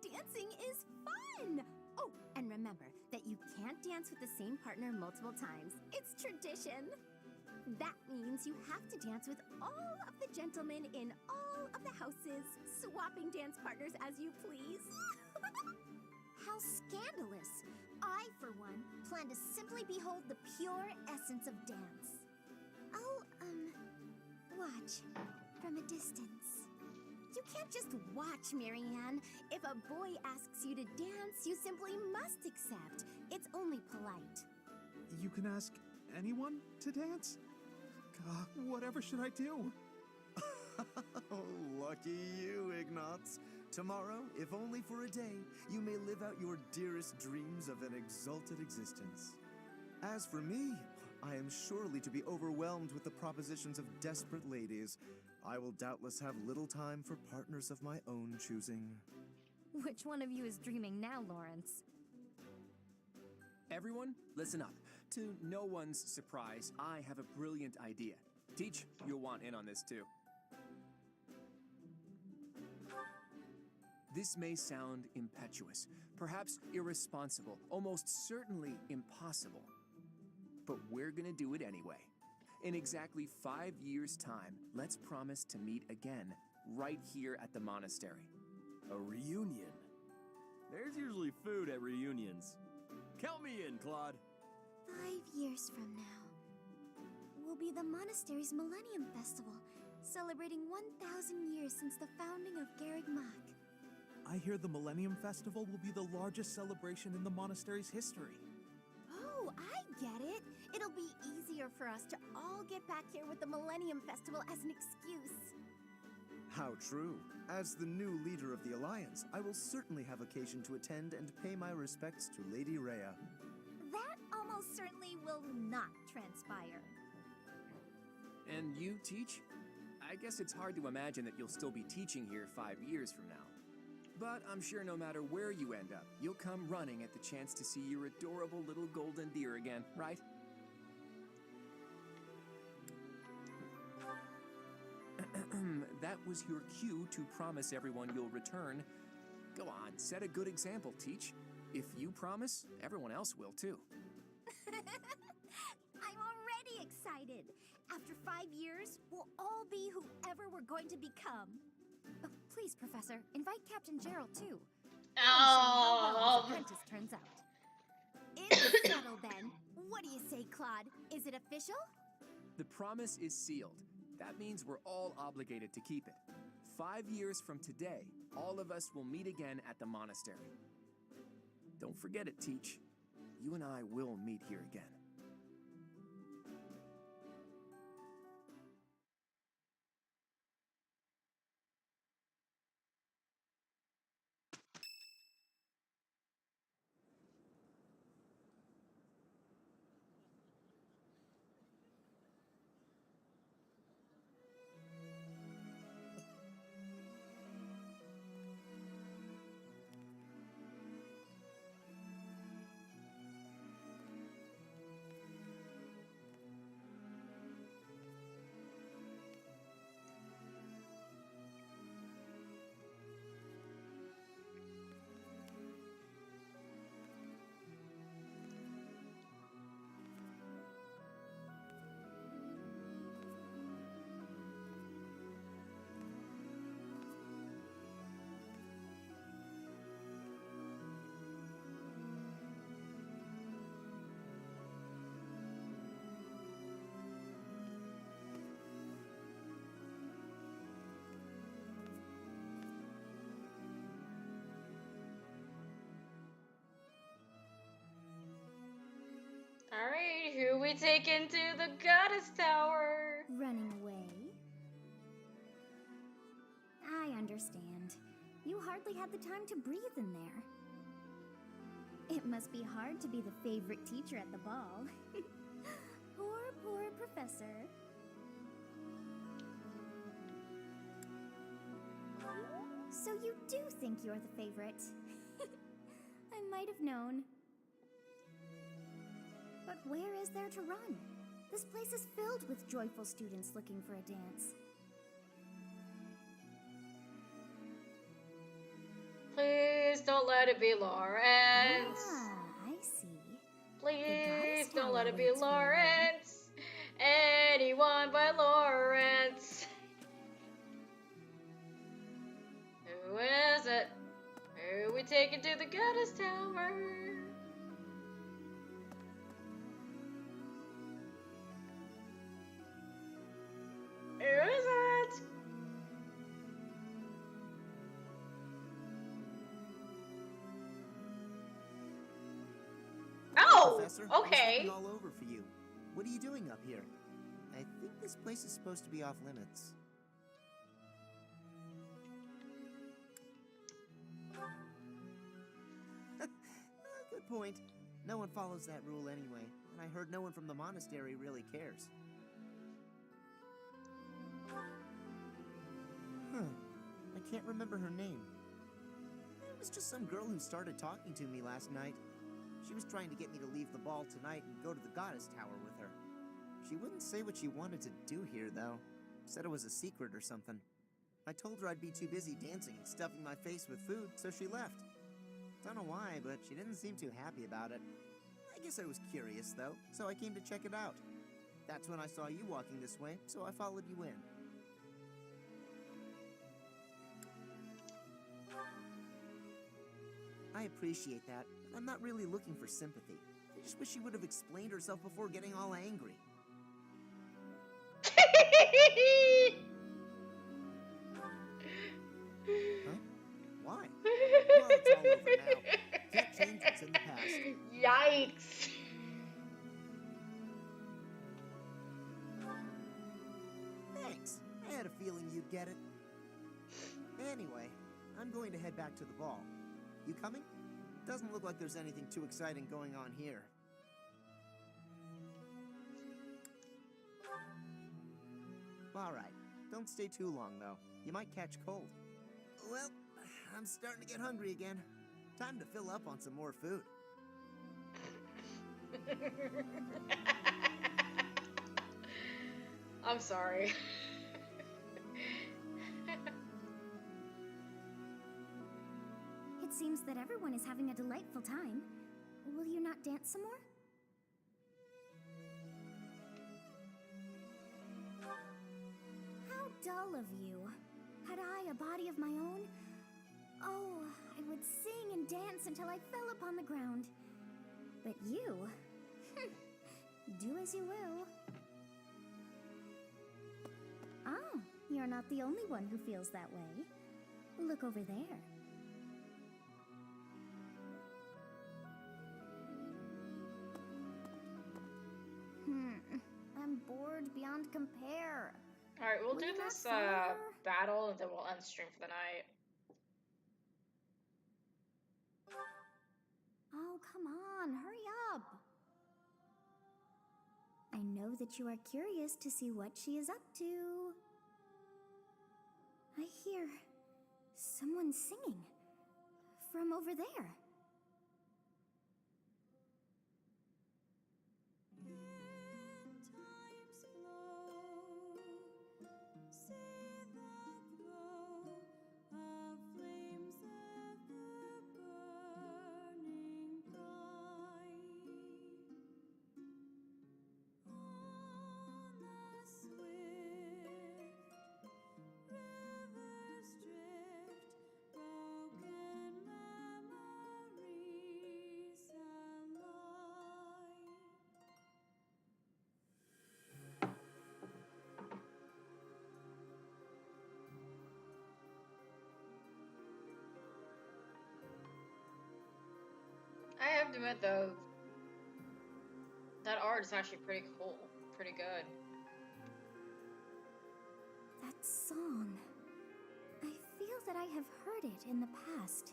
Speaker 11: dancing is fun! Oh, and remember that you can't dance with the same partner multiple times. It's tradition. That means you have to dance with all of the gentlemen in all of the houses, swapping dance partners as you please. How scandalous! I, for one, plan to simply behold the pure essence of dance. I'll, watch from a distance. You can't just watch, Marianne. If a boy asks you to dance, you simply must accept. It's only polite.
Speaker 13: You can ask anyone to dance? Whatever should I do?
Speaker 4: Oh, lucky you, Ignatz. Tomorrow, if only for a day, you may live out your dearest dreams of an exalted existence. As for me, I am surely to be overwhelmed with the propositions of desperate ladies. I will doubtless have little time for partners of my own choosing.
Speaker 6: Which one of you is dreaming now, Lawrence?
Speaker 8: Everyone, listen up. To no one's surprise, I have a brilliant idea. Teach, you'll want in on this too. This may sound impetuous, perhaps irresponsible, almost certainly impossible. But we're gonna do it anyway. In exactly 5 years' time, let's promise to meet again, right here at the monastery.
Speaker 12: A reunion. There's usually food at reunions. Count me in, Claude.
Speaker 11: 5 years from now will be the monastery's Millennium Festival, celebrating 1,000 years since the founding of Garreg Mach.
Speaker 13: I hear the Millennium Festival will be the largest celebration in the monastery's history.
Speaker 11: Oh, I get it. It'll be easier for us to all get back here with the Millennium Festival as an excuse.
Speaker 4: How true. As the new leader of the Alliance, I will certainly have occasion to attend and pay my respects to Lady Rhea.
Speaker 11: That almost certainly will not transpire.
Speaker 8: And you, Teach? I guess it's hard to imagine that you'll still be teaching here 5 years from now. But I'm sure no matter where you end up, you'll come running at the chance to see your adorable little golden deer again, right? That was your cue to promise everyone you'll return. Go on, set a good example, Teach. If you promise, everyone else will too.
Speaker 11: I'm already excited. After 5 years, we'll all be whoever we're going to become.
Speaker 6: Oh, please, Professor, invite Captain Gerald too.
Speaker 1: Oh.
Speaker 6: His apprentice turns out.
Speaker 11: It's settled then. What do you say, Claude? Is it official?
Speaker 8: The promise is sealed. That means we're all obligated to keep it. 5 years from today, all of us will meet again at the monastery. Don't forget it, Teach. You and I will meet here again.
Speaker 1: Alright, who we take into the Goddess Tower?
Speaker 11: Running away? I understand. You hardly had the time to breathe in there. It must be hard to be the favorite teacher at the ball. Poor professor. So you do think you're the favorite? I might have known. But where is there to run? This place is filled with joyful students looking for a dance.
Speaker 1: Please don't let it be Lawrence.
Speaker 11: Ah, I see.
Speaker 1: Please don't
Speaker 11: Tower
Speaker 1: let it be
Speaker 11: waits for you.
Speaker 1: Lawrence. Anyone but Lawrence. Who is it? Who we taking to the Goddess Tower? Who is it? Oh,
Speaker 15: Professor, I was
Speaker 1: okay.
Speaker 15: looking all over for you. What are you doing up here? I think this place is supposed to be off limits. Good point. No one follows that rule anyway, and I heard no one from the monastery really cares. I can't remember her name. It was just some girl who started talking to me last night. She was trying to get me to leave the ball tonight and go to the Goddess Tower with her. She wouldn't say what she wanted to do here, though. Said it was a secret or something. I told her I'd be too busy dancing and stuffing my face with food, so she left. Don't know why, but she didn't seem too happy about it. I guess I was curious, though, so I came to check it out. That's when I saw you walking this way, so I followed you in. I appreciate that. I'm not really looking for sympathy. I just wish she would have explained herself before getting all angry. Huh? Why? Well, it's all over now. Can't change what's in the past.
Speaker 1: Yikes.
Speaker 15: Thanks. I had a feeling you'd get it. Anyway, I'm going to head back to the ball. You coming? Doesn't look like there's anything too exciting going on here. All right.
Speaker 4: Don't stay too long, though. You might catch cold. Well, I'm starting to get hungry again. Time to fill up on some more food.
Speaker 1: I'm sorry.
Speaker 11: It seems that everyone is having a delightful time. Will you not dance some more? How dull of you. Had I a body of my own? Oh, I would sing and dance until I fell upon the ground. But you... do as you will. Ah, you're not the only one who feels that way. Look over there. I'm bored beyond compare.
Speaker 1: Alright, we'll
Speaker 11: Will
Speaker 1: do
Speaker 11: you not
Speaker 1: this
Speaker 11: fire?
Speaker 1: battle and then we'll end stream for the night.
Speaker 11: Oh, come on, hurry up. I know that you are curious to see what she is up to. I hear someone singing from over there.
Speaker 1: I have to admit though, that art is actually pretty cool. Pretty good.
Speaker 11: That song. I feel that I have heard it in the past.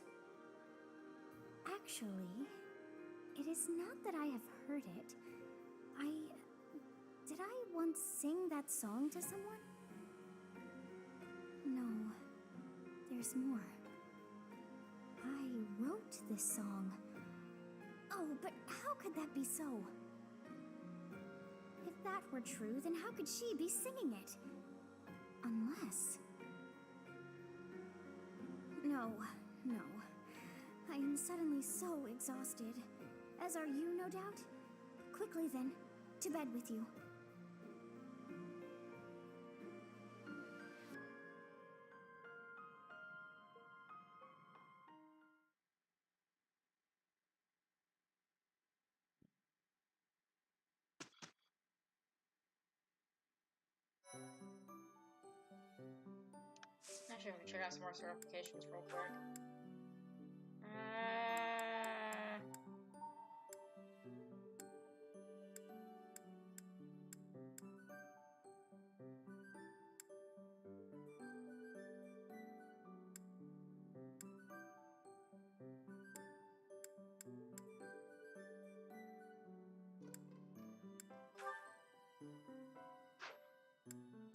Speaker 11: Actually, it is not that I have heard it. Did I once sing that song to someone? No. There's more. I wrote this song. Oh, but how could that be so? If that were true, then how could she be singing it? Unless... No. I am suddenly so exhausted. As are you, no doubt? Quickly then, to bed with you.
Speaker 1: Actually, let me check out some more certifications real quick.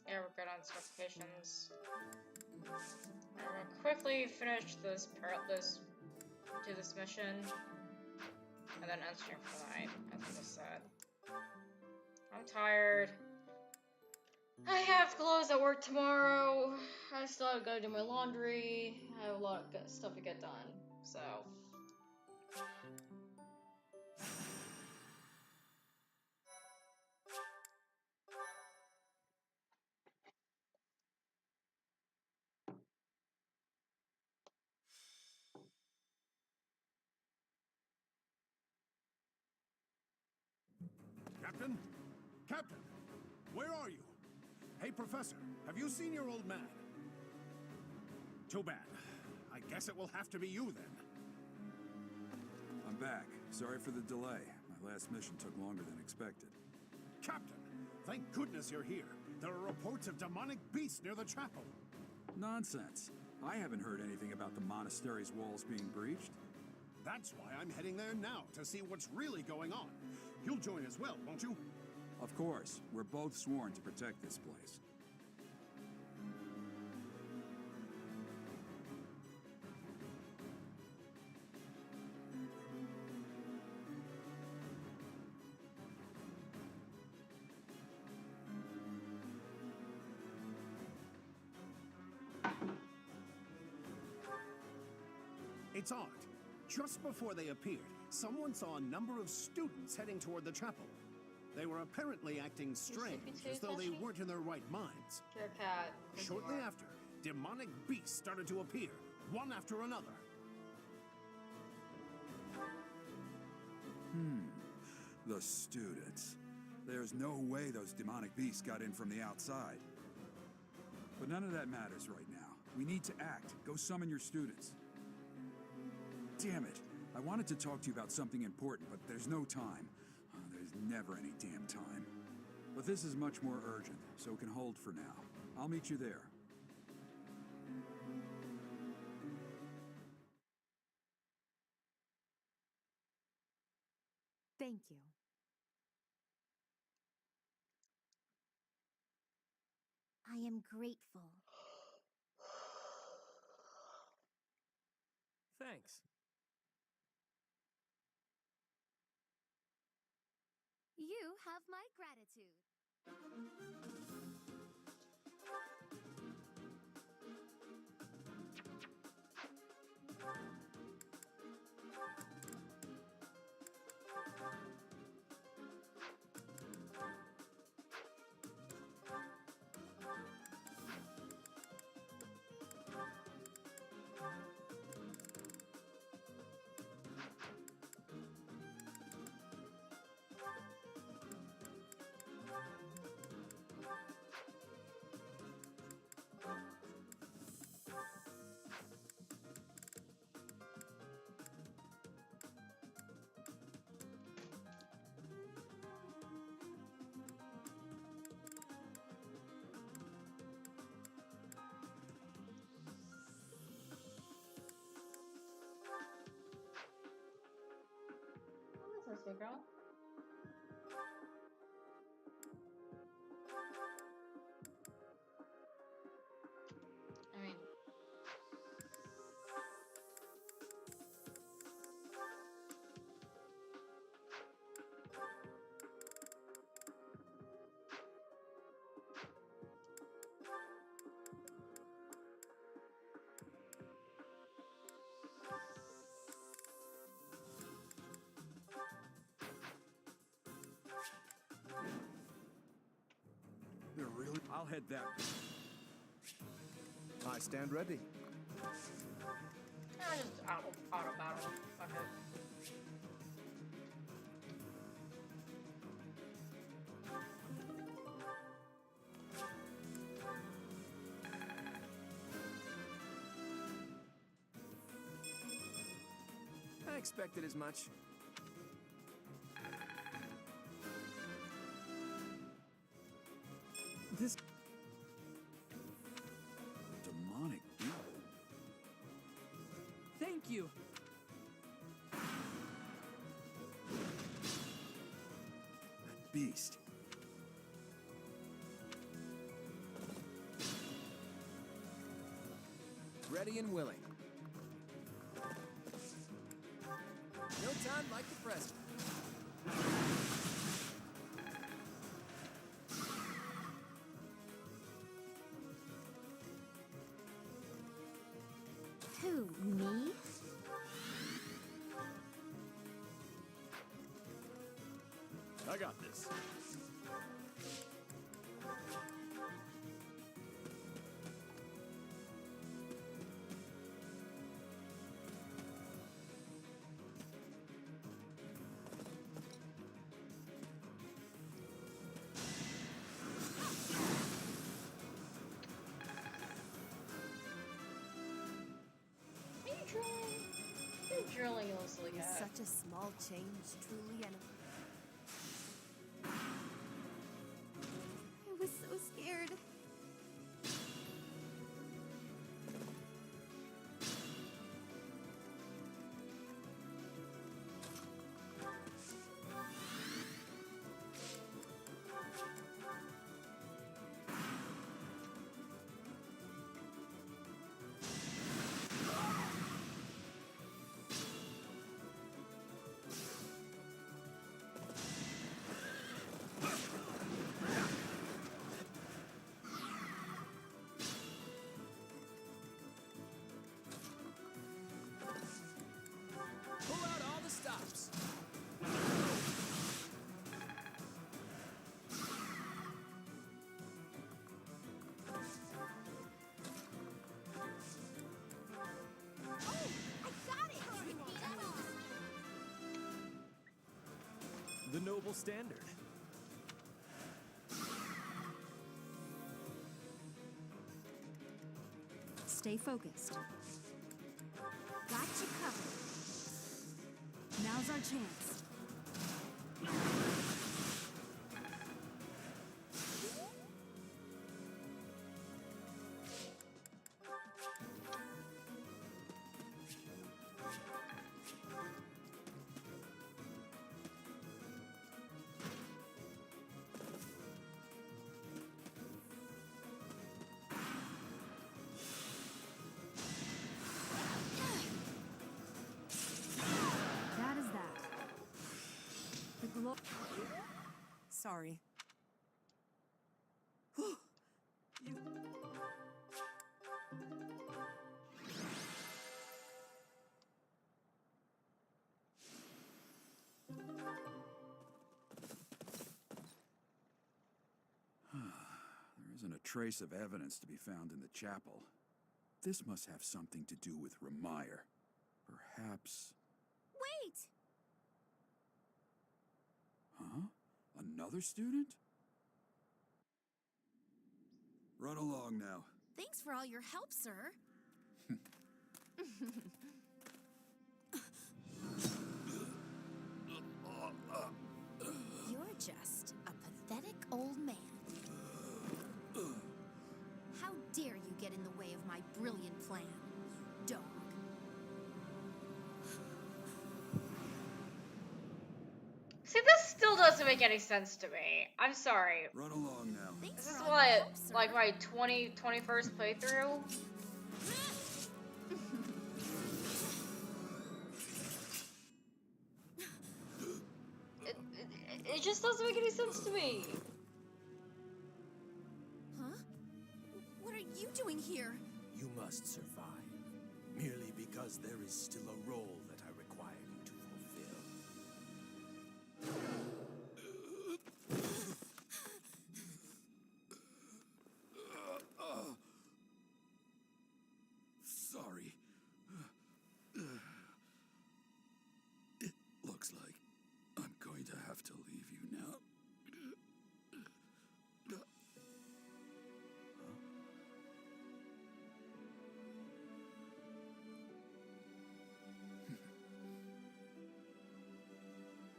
Speaker 1: Yeah, we're good on certifications. We'll quickly finish this do this mission, and then end stream for the night, as I just said. I'm tired. I have to close at work tomorrow. I still have to go do my laundry. I have a lot of good stuff to get done, so.
Speaker 5: Captain? Captain! Where are you? Hey, Professor, have you seen your old man? Too bad. I guess it will have to be you then.
Speaker 17: I'm back. Sorry for the delay. My last mission took longer than expected.
Speaker 5: Captain, thank goodness you're here. There are reports of demonic beasts near the chapel.
Speaker 17: Nonsense. I haven't heard anything about the monastery's walls being breached.
Speaker 5: That's why I'm heading there now, to see what's really going on. You'll join as well, won't you?
Speaker 17: Of course. We're both sworn to protect this place.
Speaker 5: It's odd. Just before they appeared, someone saw a number of students heading toward the chapel. They were apparently acting strange, as though they weren't in their right minds.
Speaker 1: Your cat.
Speaker 5: Shortly after, demonic beasts started to appear, one after another.
Speaker 17: The students. There's no way those demonic beasts got in from the outside. But none of that matters right now. We need to act. Go summon your students. Damn it. I wanted to talk to you about something important, but there's no time. There's never any damn time. But this is much more urgent, so it can hold for now. I'll meet you there.
Speaker 6: Thank you.
Speaker 11: I am grateful.
Speaker 8: Thanks.
Speaker 11: You have my gratitude.
Speaker 1: What's this, girl? I mean,
Speaker 17: They're really... I'll head that way.
Speaker 4: I stand ready.
Speaker 1: I just auto battle. Fuck it.
Speaker 8: I expected as much.
Speaker 17: This... demonic beast.
Speaker 9: Thank you.
Speaker 17: That beast.
Speaker 8: Ready and willing. No time like the present.
Speaker 11: Who, me?
Speaker 12: I got this.
Speaker 1: You're drilling, you little silly
Speaker 6: Is
Speaker 1: cat.
Speaker 6: such a small change truly an...
Speaker 11: I was so scared.
Speaker 9: the noble standard.
Speaker 6: Stay focused. Got you covered. Now's our chance. That is that. The
Speaker 16: Sorry. You...
Speaker 17: There isn't a trace of evidence to be found in the chapel. This must have something to do with Ramire. Perhaps...
Speaker 11: Wait!
Speaker 17: Huh? Another student? Run along now.
Speaker 11: Thanks for all your help, sir. You're just a pathetic old man. How dare you get in the way of my brilliant plan, dog?
Speaker 1: See, this still doesn't make any sense to me. I'm sorry.
Speaker 17: Run along now.
Speaker 1: This is what, like my 21st playthrough? It just doesn't make any sense to me.
Speaker 11: Huh? What are you doing here?
Speaker 18: You must survive, merely because there is still a role that I require you to fulfill.
Speaker 17: Sorry. It looks like I'm going to have to leave you now.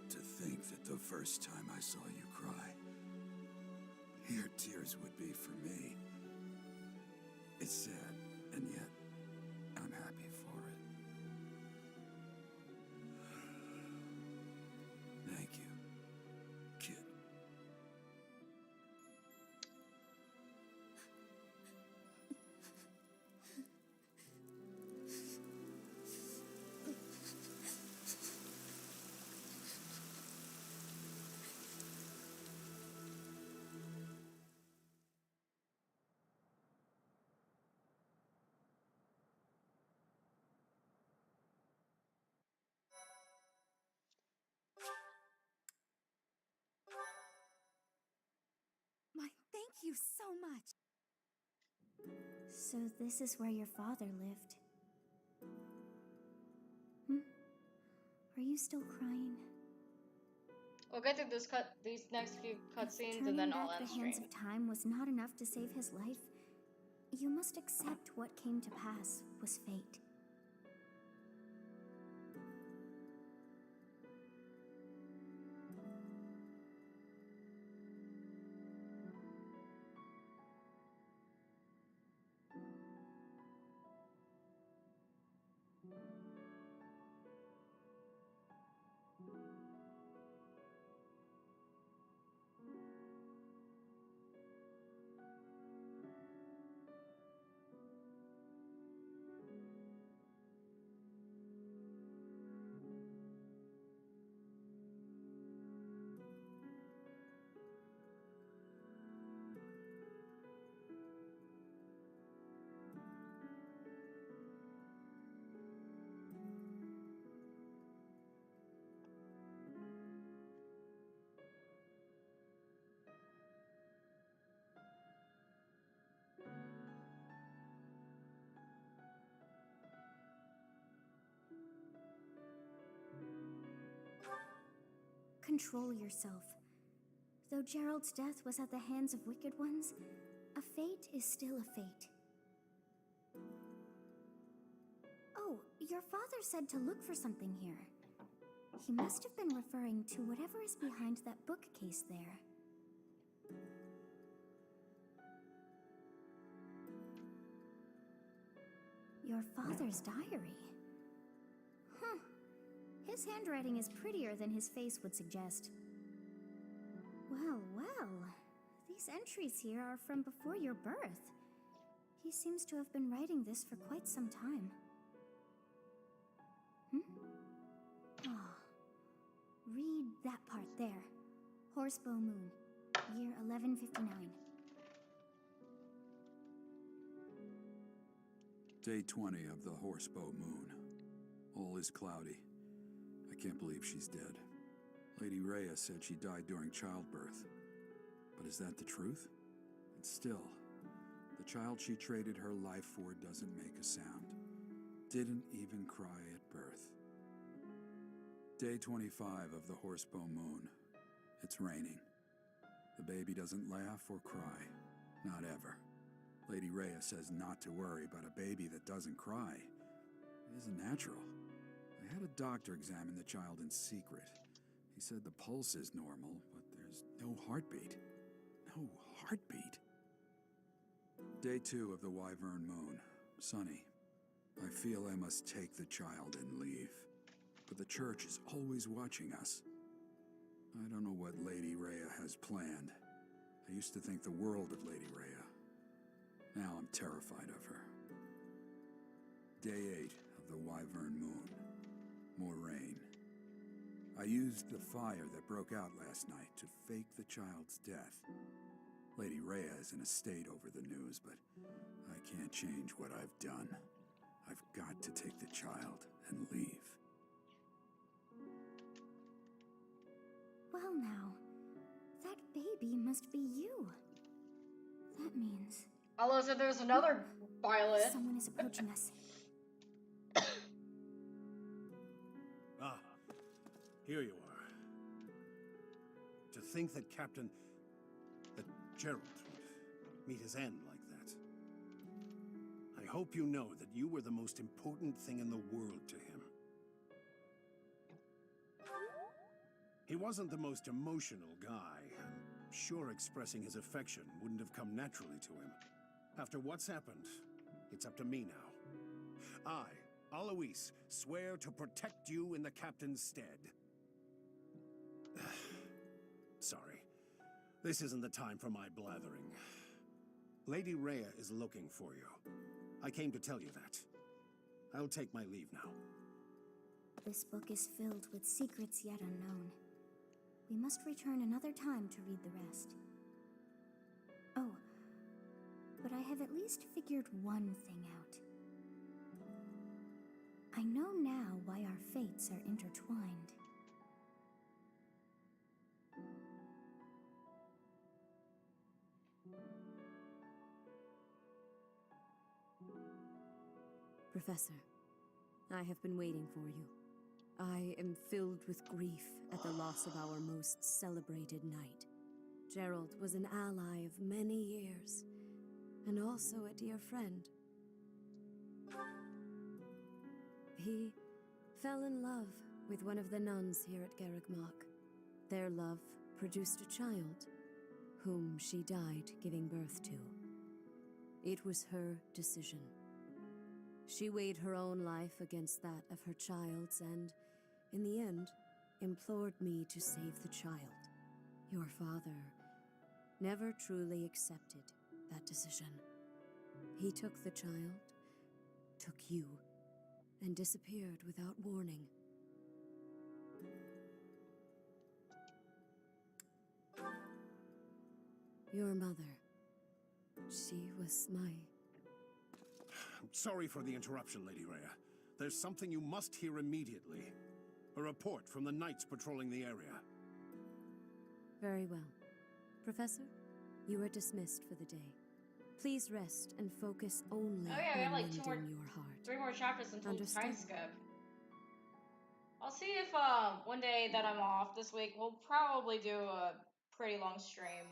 Speaker 17: To think that the first time I saw you cry, your tears would be for me. It's sad, and yet I'm happy for it. Thank you, kid.
Speaker 6: My, thank you so much.
Speaker 11: So this is where your father lived. Are you still crying?
Speaker 1: We'll get through these next few cutscenes and
Speaker 11: Turning
Speaker 1: then
Speaker 11: back
Speaker 1: I'll
Speaker 11: the
Speaker 1: end
Speaker 11: hands
Speaker 1: stream.
Speaker 11: of time was not enough to save his life. You must accept what came to pass was fate. control yourself. Though Gerald's death was at the hands of wicked ones, a fate is still a fate. Oh, your father said to look for something here. He must have been referring to whatever is behind that bookcase there. Your father's diary. Huh. His handwriting is prettier than his face would suggest. Well, well. These entries here are from before your birth. He seems to have been writing this for quite some time. Ah. Read that part there. Horsebow Moon, year 1159.
Speaker 17: Day 20 of the Horsebow Moon. All is cloudy. I can't believe she's dead. Lady Rhea said she died during childbirth. But is that the truth? And still, the child she traded her life for doesn't make a sound. Didn't even cry at birth. Day 25 of the Horsebow Moon. It's raining. The baby doesn't laugh or cry. Not ever. Lady Rhea says not to worry about a baby that doesn't cry. It isn't natural. I had a doctor examine the child in secret. He said the pulse is normal, but there's no heartbeat. No heartbeat. Day 2 of the Wyvern Moon. Sunny. I feel I must take the child and leave. But the church is always watching us. I don't know what Lady Rhea has planned. I used to think the world of Lady Rhea. Now I'm terrified of her. Day 8 of the Wyvern Moon. More rain. I used the fire that broke out last night to fake the child's death. Lady Rhea is in a state over the news, but I can't change what I've done. I've got to take the child and leave.
Speaker 11: Well now, that baby must be you. That means...
Speaker 1: Although, so there's another Violet.
Speaker 11: Someone is approaching us.
Speaker 5: Ah, here you are. To think that that Gerald would meet his end like that. I hope you know that you were the most important thing in the world to him. He wasn't the most emotional guy. I'm sure expressing his affection wouldn't have come naturally to him. After what's happened, it's up to me now. I, Alois, swear to protect you in the captain's stead. Sorry. This isn't the time for my blathering. Lady Rhea is looking for you. I came to tell you that. I'll take my leave now.
Speaker 11: This book is filled with secrets yet unknown. We must return another time to read the rest. Oh, but I have at least figured one thing out. I know now why our fates are intertwined.
Speaker 6: Professor, I have been waiting for you. I am filled with grief at the loss of our most celebrated knight. Gerald was an ally of many years, and also a dear friend. He fell in love with one of the nuns here at Garreg-Mach. Their love produced a child, whom she died giving birth to. It was her decision. She weighed her own life against that of her child's and, in the end, implored me to save the child. Your father never truly accepted that decision. He took the child, took you, and disappeared without warning. Your mother, she was my...
Speaker 5: I'm sorry for the interruption, Lady Rhea. There's something you must hear immediately. A report from the knights patrolling the area.
Speaker 6: Very well. Professor, you are dismissed for the day. Please rest and focus only
Speaker 1: Oh yeah, we have
Speaker 6: on
Speaker 1: like
Speaker 6: mending your heart.
Speaker 1: 3 more chapters until
Speaker 6: Understood.
Speaker 1: timeskip. I'll see if one day that I'm off this week, we'll probably do a pretty long stream.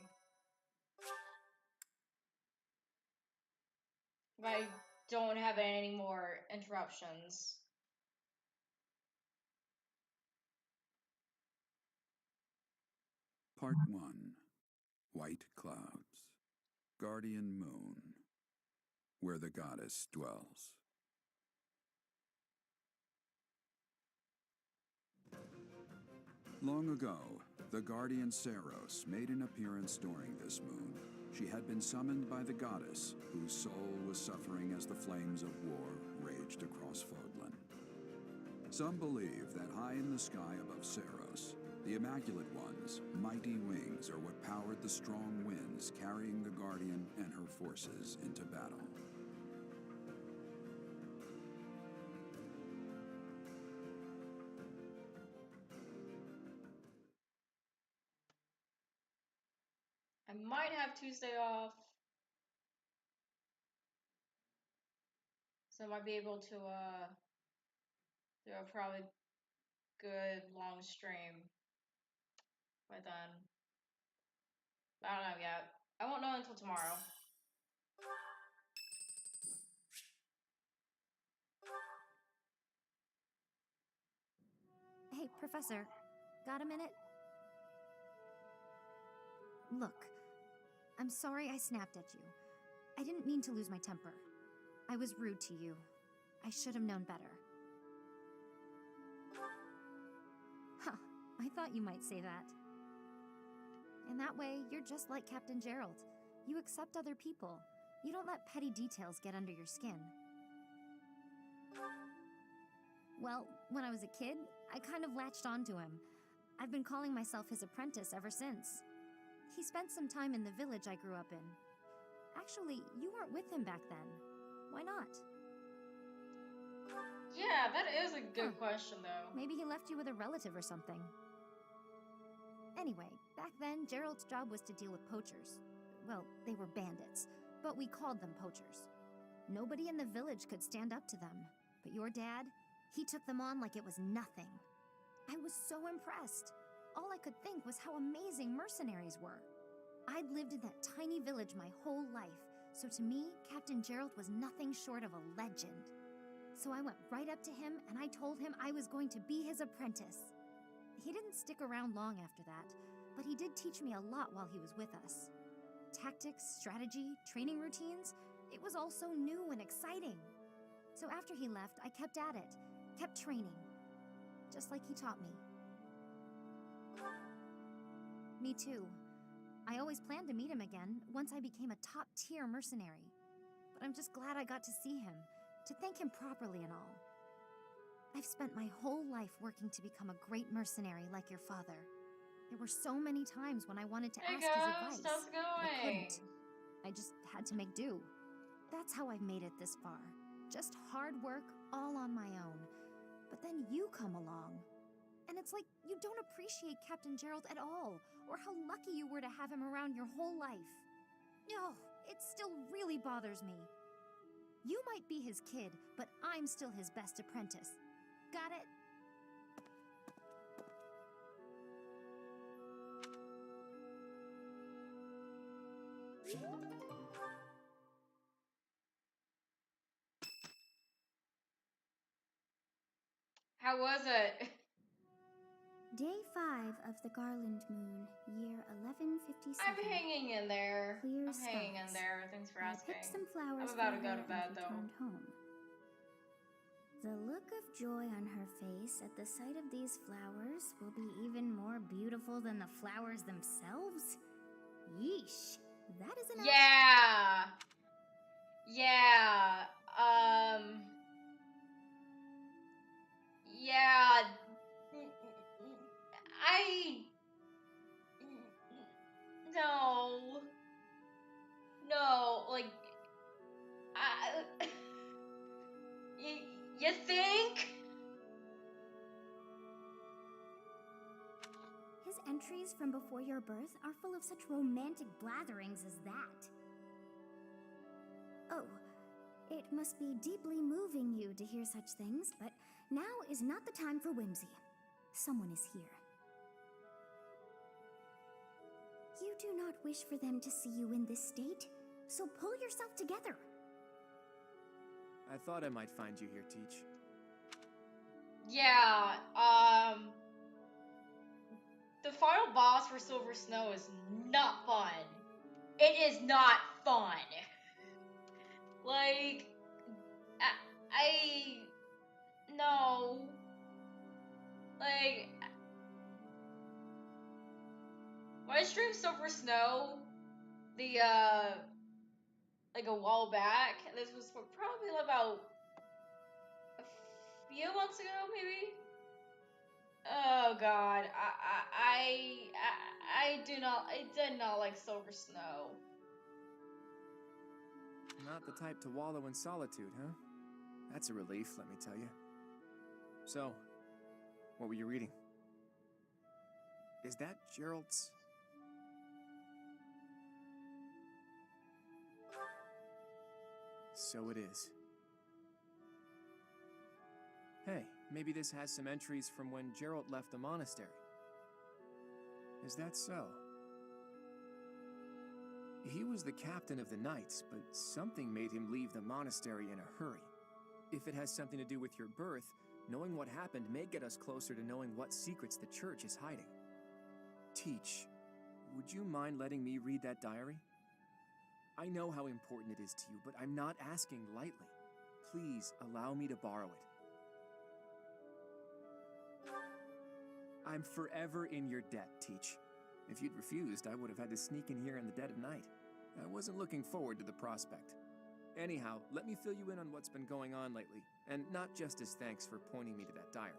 Speaker 1: If I don't have any more interruptions.
Speaker 17: Part 1. White Clouds. Guardian Moon. Where the goddess dwells. Long ago, the guardian Saros made an appearance during this moon. She had been summoned by the goddess, whose soul was suffering as the flames of war raged across Fodlan. Some believe that high in the sky above Saros, the Immaculate One's mighty wings are what powered the strong winds carrying the Guardian and her forces into battle.
Speaker 1: I might have Tuesday off. So I might be able to do a probably good long stream by then. I don't know yet. I won't know until tomorrow.
Speaker 11: Hey, Professor, got a minute? Look, I'm sorry I snapped at you. I didn't mean to lose my temper. I was rude to you. I should have known better. Huh, I thought you might say that. In that way, you're just like Captain Gerald. You accept other people. You don't let petty details get under your skin. Well, when I was a kid, I kind of latched onto him. I've been calling myself his apprentice ever since. He spent some time in the village I grew up in. Actually, you weren't with him back then. Why not?
Speaker 1: Yeah, that is a good question, though.
Speaker 11: Maybe he left you with a relative or something. Anyway, back then, Gerald's job was to deal with poachers. Well, they were bandits, but we called them poachers. Nobody in the village could stand up to them. But your dad, he took them on like it was nothing. I was so impressed. All I could think was how amazing mercenaries were. I'd lived in that tiny village my whole life, so to me, Captain Gerald was nothing short of a legend. So I went right up to him and I told him I was going to be his apprentice. He didn't stick around long after that, but he did teach me a lot while he was with us. Tactics, strategy, training routines, it was all so new and exciting. So after he left, I kept at it, kept training, just like he taught me. Me too. I always planned to meet him again once I became a top-tier mercenary. But I'm just glad I got to see him, to thank him properly and all. I've spent my whole life working to become a great mercenary like your father. There were so many times when I wanted to ask his advice,
Speaker 1: How's it
Speaker 11: but I
Speaker 1: going?
Speaker 11: couldn't. I just had to make do. That's how I've made it this far. Just hard work, all on my own. But then you come along. And it's like you don't appreciate Captain Gerald at all, or how lucky you were to have him around your whole life. No, it still really bothers me. You might be his kid, but I'm still his best apprentice. Got it?
Speaker 1: How was it?
Speaker 11: Day 5 of the Garland Moon, year 1157.
Speaker 1: I'm hanging in there.
Speaker 11: Clear
Speaker 1: I'm hanging in
Speaker 11: skies.
Speaker 1: there. Thanks for
Speaker 11: I
Speaker 1: asking.
Speaker 11: picked some flowers
Speaker 1: I'm about
Speaker 11: for
Speaker 1: to go
Speaker 11: her
Speaker 1: to bed,
Speaker 11: and
Speaker 1: though.
Speaker 11: returned home. The look of joy on her face at the sight of these flowers will be even more beautiful than the flowers themselves. Yeesh, that is an
Speaker 1: Yeah. Yeah. Yeah. No. No. Like. You think?
Speaker 11: His entries from before your birth are full of such romantic blatherings as that. Oh, it must be deeply moving you to hear such things, but Now is not the time for whimsy. Someone is here. You do not wish for them to see you in this state, so pull yourself together.
Speaker 8: I thought I might find you here, Teach.
Speaker 1: Yeah, the final boss for Silver Snow is not fun. It is not fun. Like, no. Like, when I streamed Silver Snow, like a while back, this was probably about a few months ago, maybe? Oh god, I did not like Silver Snow.
Speaker 8: Not the type to wallow in solitude, huh? That's a relief, let me tell you. So, what were you reading? Is that Gerald's? So it is. Hey, maybe this has some entries from when Gerald left the monastery. Is that so? He was the captain of the knights, but something made him leave the monastery in a hurry. If it has something to do with your birth, knowing what happened may get us closer to knowing what secrets the church is hiding. Teach, would you mind letting me read that diary? I know how important it is to you, but I'm not asking lightly. Please allow me to borrow it. I'm forever in your debt, Teach. If you'd refused, I would have had to sneak in here in the dead of night. I wasn't looking forward to the prospect. Anyhow, let me fill you in on what's been going on lately, and not just as thanks for pointing me to that diary.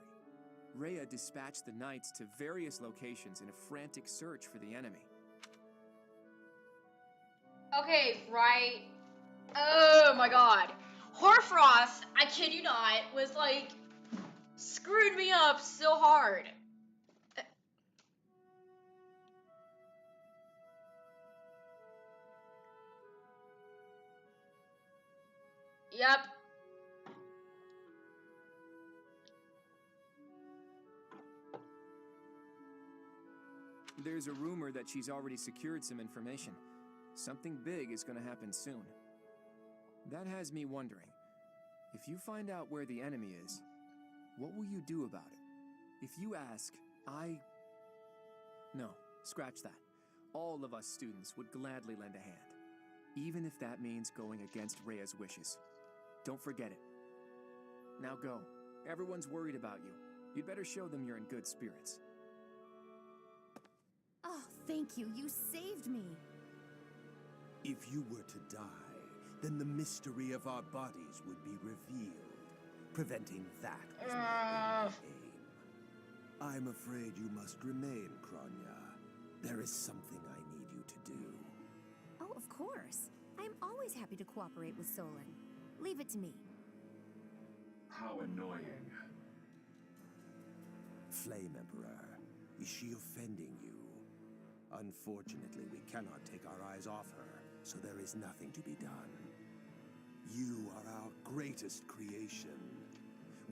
Speaker 8: Rhea dispatched the knights to various locations in a frantic search for the enemy.
Speaker 1: Okay, right. Oh my god. Hoarfrost, I kid you not, was like screwed me up so hard. Yep.
Speaker 8: There's a rumor that she's already secured some information. Something big is going to happen soon. That has me wondering, if you find out where the enemy is, what will you do about it? If you ask, No, scratch that. All of us students would gladly lend a hand, even if that means going against Rhea's wishes. Don't forget it. Now go. Everyone's worried about you. You'd better show them you're in good spirits.
Speaker 6: Oh, thank you. You saved me.
Speaker 14: If you were to die, then the mystery of our bodies would be revealed. Preventing that was my aim. I'm afraid you must remain, Kronya. There is something I need you to do.
Speaker 6: Oh, of course. I'm always happy to cooperate with Solon. Leave it to me.
Speaker 18: How annoying.
Speaker 14: Flame Emperor, is she offending you? Unfortunately, we cannot take our eyes off her, so there is nothing to be done. You are our greatest creation.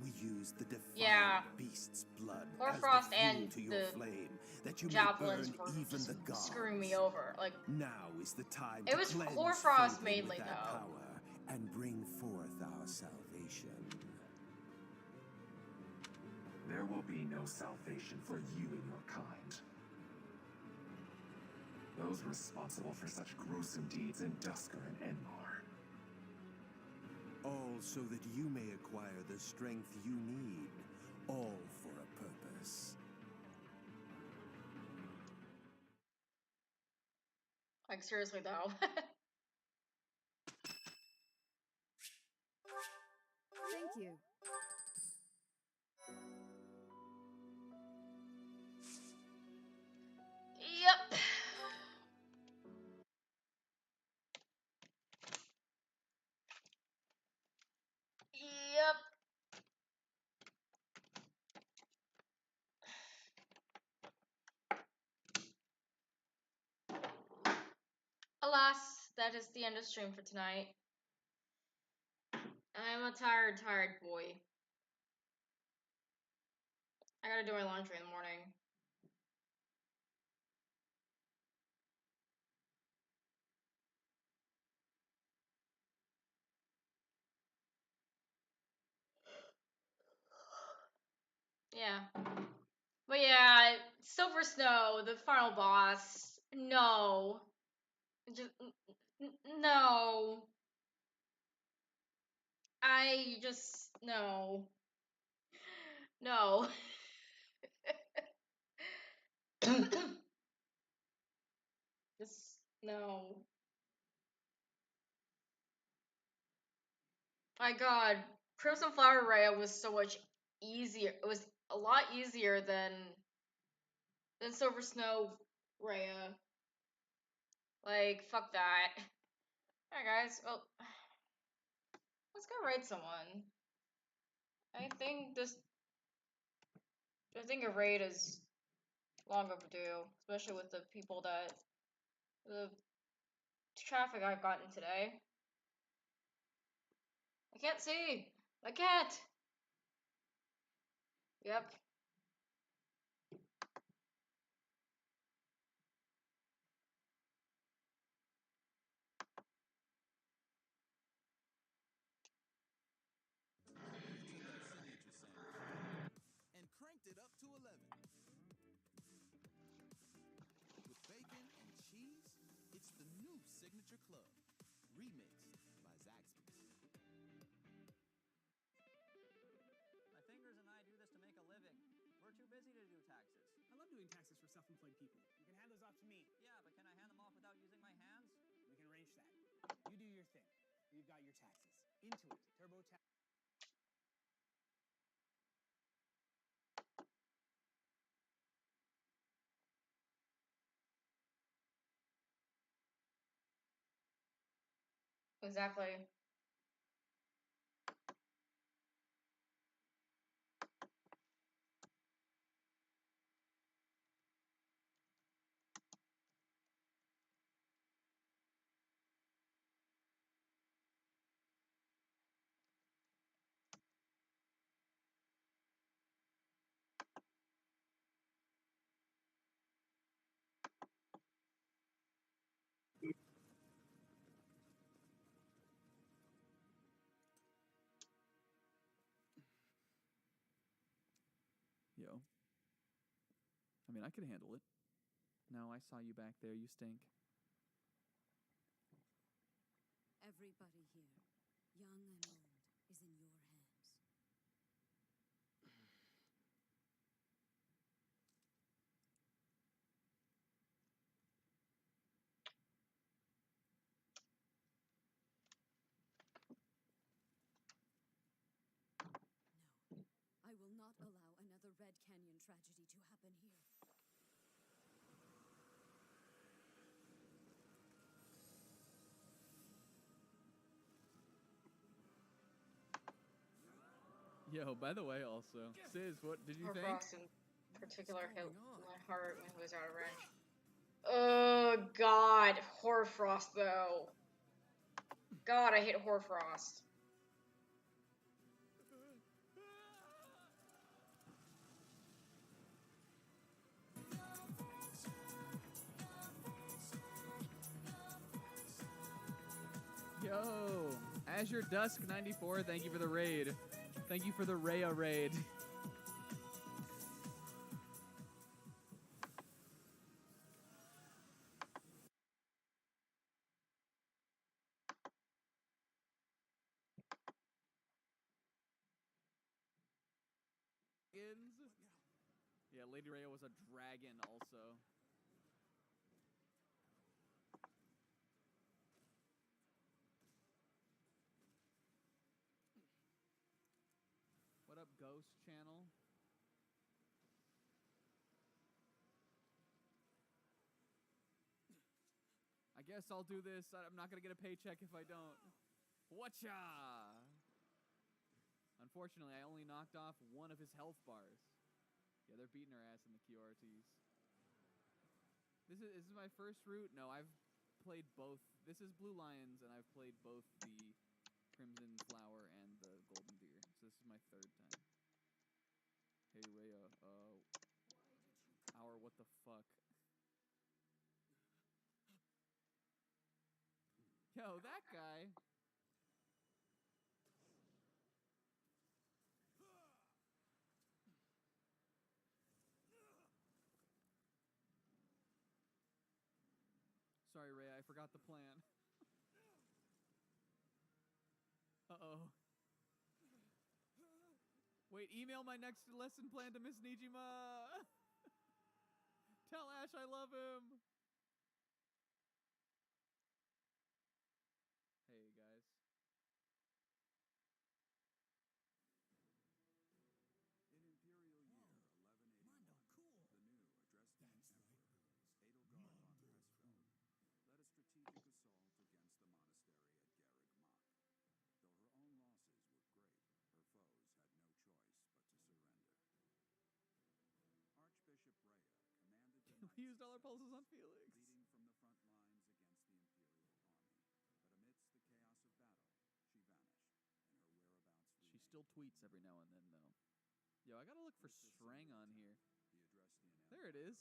Speaker 14: We use the defiled beast's blood
Speaker 1: Hoarfrost
Speaker 14: as the fuel
Speaker 1: and
Speaker 14: to your
Speaker 1: the
Speaker 14: flame, that you may
Speaker 1: javelins
Speaker 14: burn
Speaker 1: were
Speaker 14: even
Speaker 1: just
Speaker 14: the gods.
Speaker 1: screwing me over. Like,
Speaker 14: now is the time
Speaker 1: it
Speaker 14: to
Speaker 1: was
Speaker 14: cleanse
Speaker 1: Hoarfrost
Speaker 14: Fabian
Speaker 1: mainly
Speaker 14: with that
Speaker 1: though.
Speaker 14: power and bring forth our salvation.
Speaker 18: There will be no salvation for you and your kind. Those responsible for such gruesome deeds in Dusker and Enmar.
Speaker 14: All so that you may acquire the strength you need, all for a purpose.
Speaker 1: Like, seriously though.
Speaker 10: Thank you.
Speaker 1: Yep. Yep. Alas, that is the end of stream for tonight. I'm a tired boy. I gotta do my laundry in the morning. Yeah. But yeah, Silver Snow, the final boss. No. Just no. I just no. No. Just no. My God, Crimson Flower Raya was so much easier. It was a lot easier than Silver Snow Raya. Like, fuck that. Alright, guys. Well, let's go raid someone. I think a raid is long overdue, especially with the people the traffic I've gotten today. I can't see. My cat. Yep.
Speaker 19: And cranked it up to 11. With bacon and cheese, it's the new Signature Club, remixed by Zaxby's.
Speaker 20: My fingers and I do this to make a living. We're too busy to do taxes.
Speaker 21: I love doing taxes for self-employed people. You can hand those off to me.
Speaker 20: Yeah, but can I hand them off without using my hands?
Speaker 21: We can arrange that. You do your thing. We've got your taxes. Into it. TurboTax.
Speaker 1: Exactly.
Speaker 22: Yo. I mean, I could handle it. No, I saw you back there. You stink.
Speaker 6: Everybody here, young and old, is in your hands. No, I will not allow another Red Canyon tragedy to happen here.
Speaker 22: Yo, by the way, also, Sis, what did you think?
Speaker 1: Frost in particular hit my heart when he was out of range. Oh God, Hoarfrost though. God, I hate Hoarfrost.
Speaker 22: Yo, Azure Dusk 94, thank you for the raid. Thank you for the Rhea raid. Yeah, Lady Rhea was a dragon also. What up, Ghost Channel? I guess I'll do this. I'm not gonna get a paycheck if I don't. Whatcha? Unfortunately, I only knocked off one of his health bars. Yeah, they're beating her ass in the QRTs. This is my first route? No, I've played both. This is Blue Lions, and I've played both the Crimson Flower and the Golden Deer. So this is my third time. Hey, Rhea, Our what the fuck? Yo, that guy. Sorry, Ray, I forgot the plan. Uh-oh. Wait, email my next lesson plan to Miss Nijima! Tell Ash I love him! Hey, guys.
Speaker 17: In Imperial Year 1181, the new Adrestian Emperor, Edelgard von Pressfeld, led a strategic assault against the monastery at Garreg Mach. Though her own losses were great, her foes had no choice but to surrender. Archbishop Rhea commanded the
Speaker 22: We used all our pulses on Felix.
Speaker 17: leading from the front lines against the Imperial army. But amidst the chaos of battle, she vanished, and her whereabouts
Speaker 22: She still tweets every now and then, though. Yo, I gotta look for Shrang on here.
Speaker 17: The Adrestian
Speaker 22: There it is.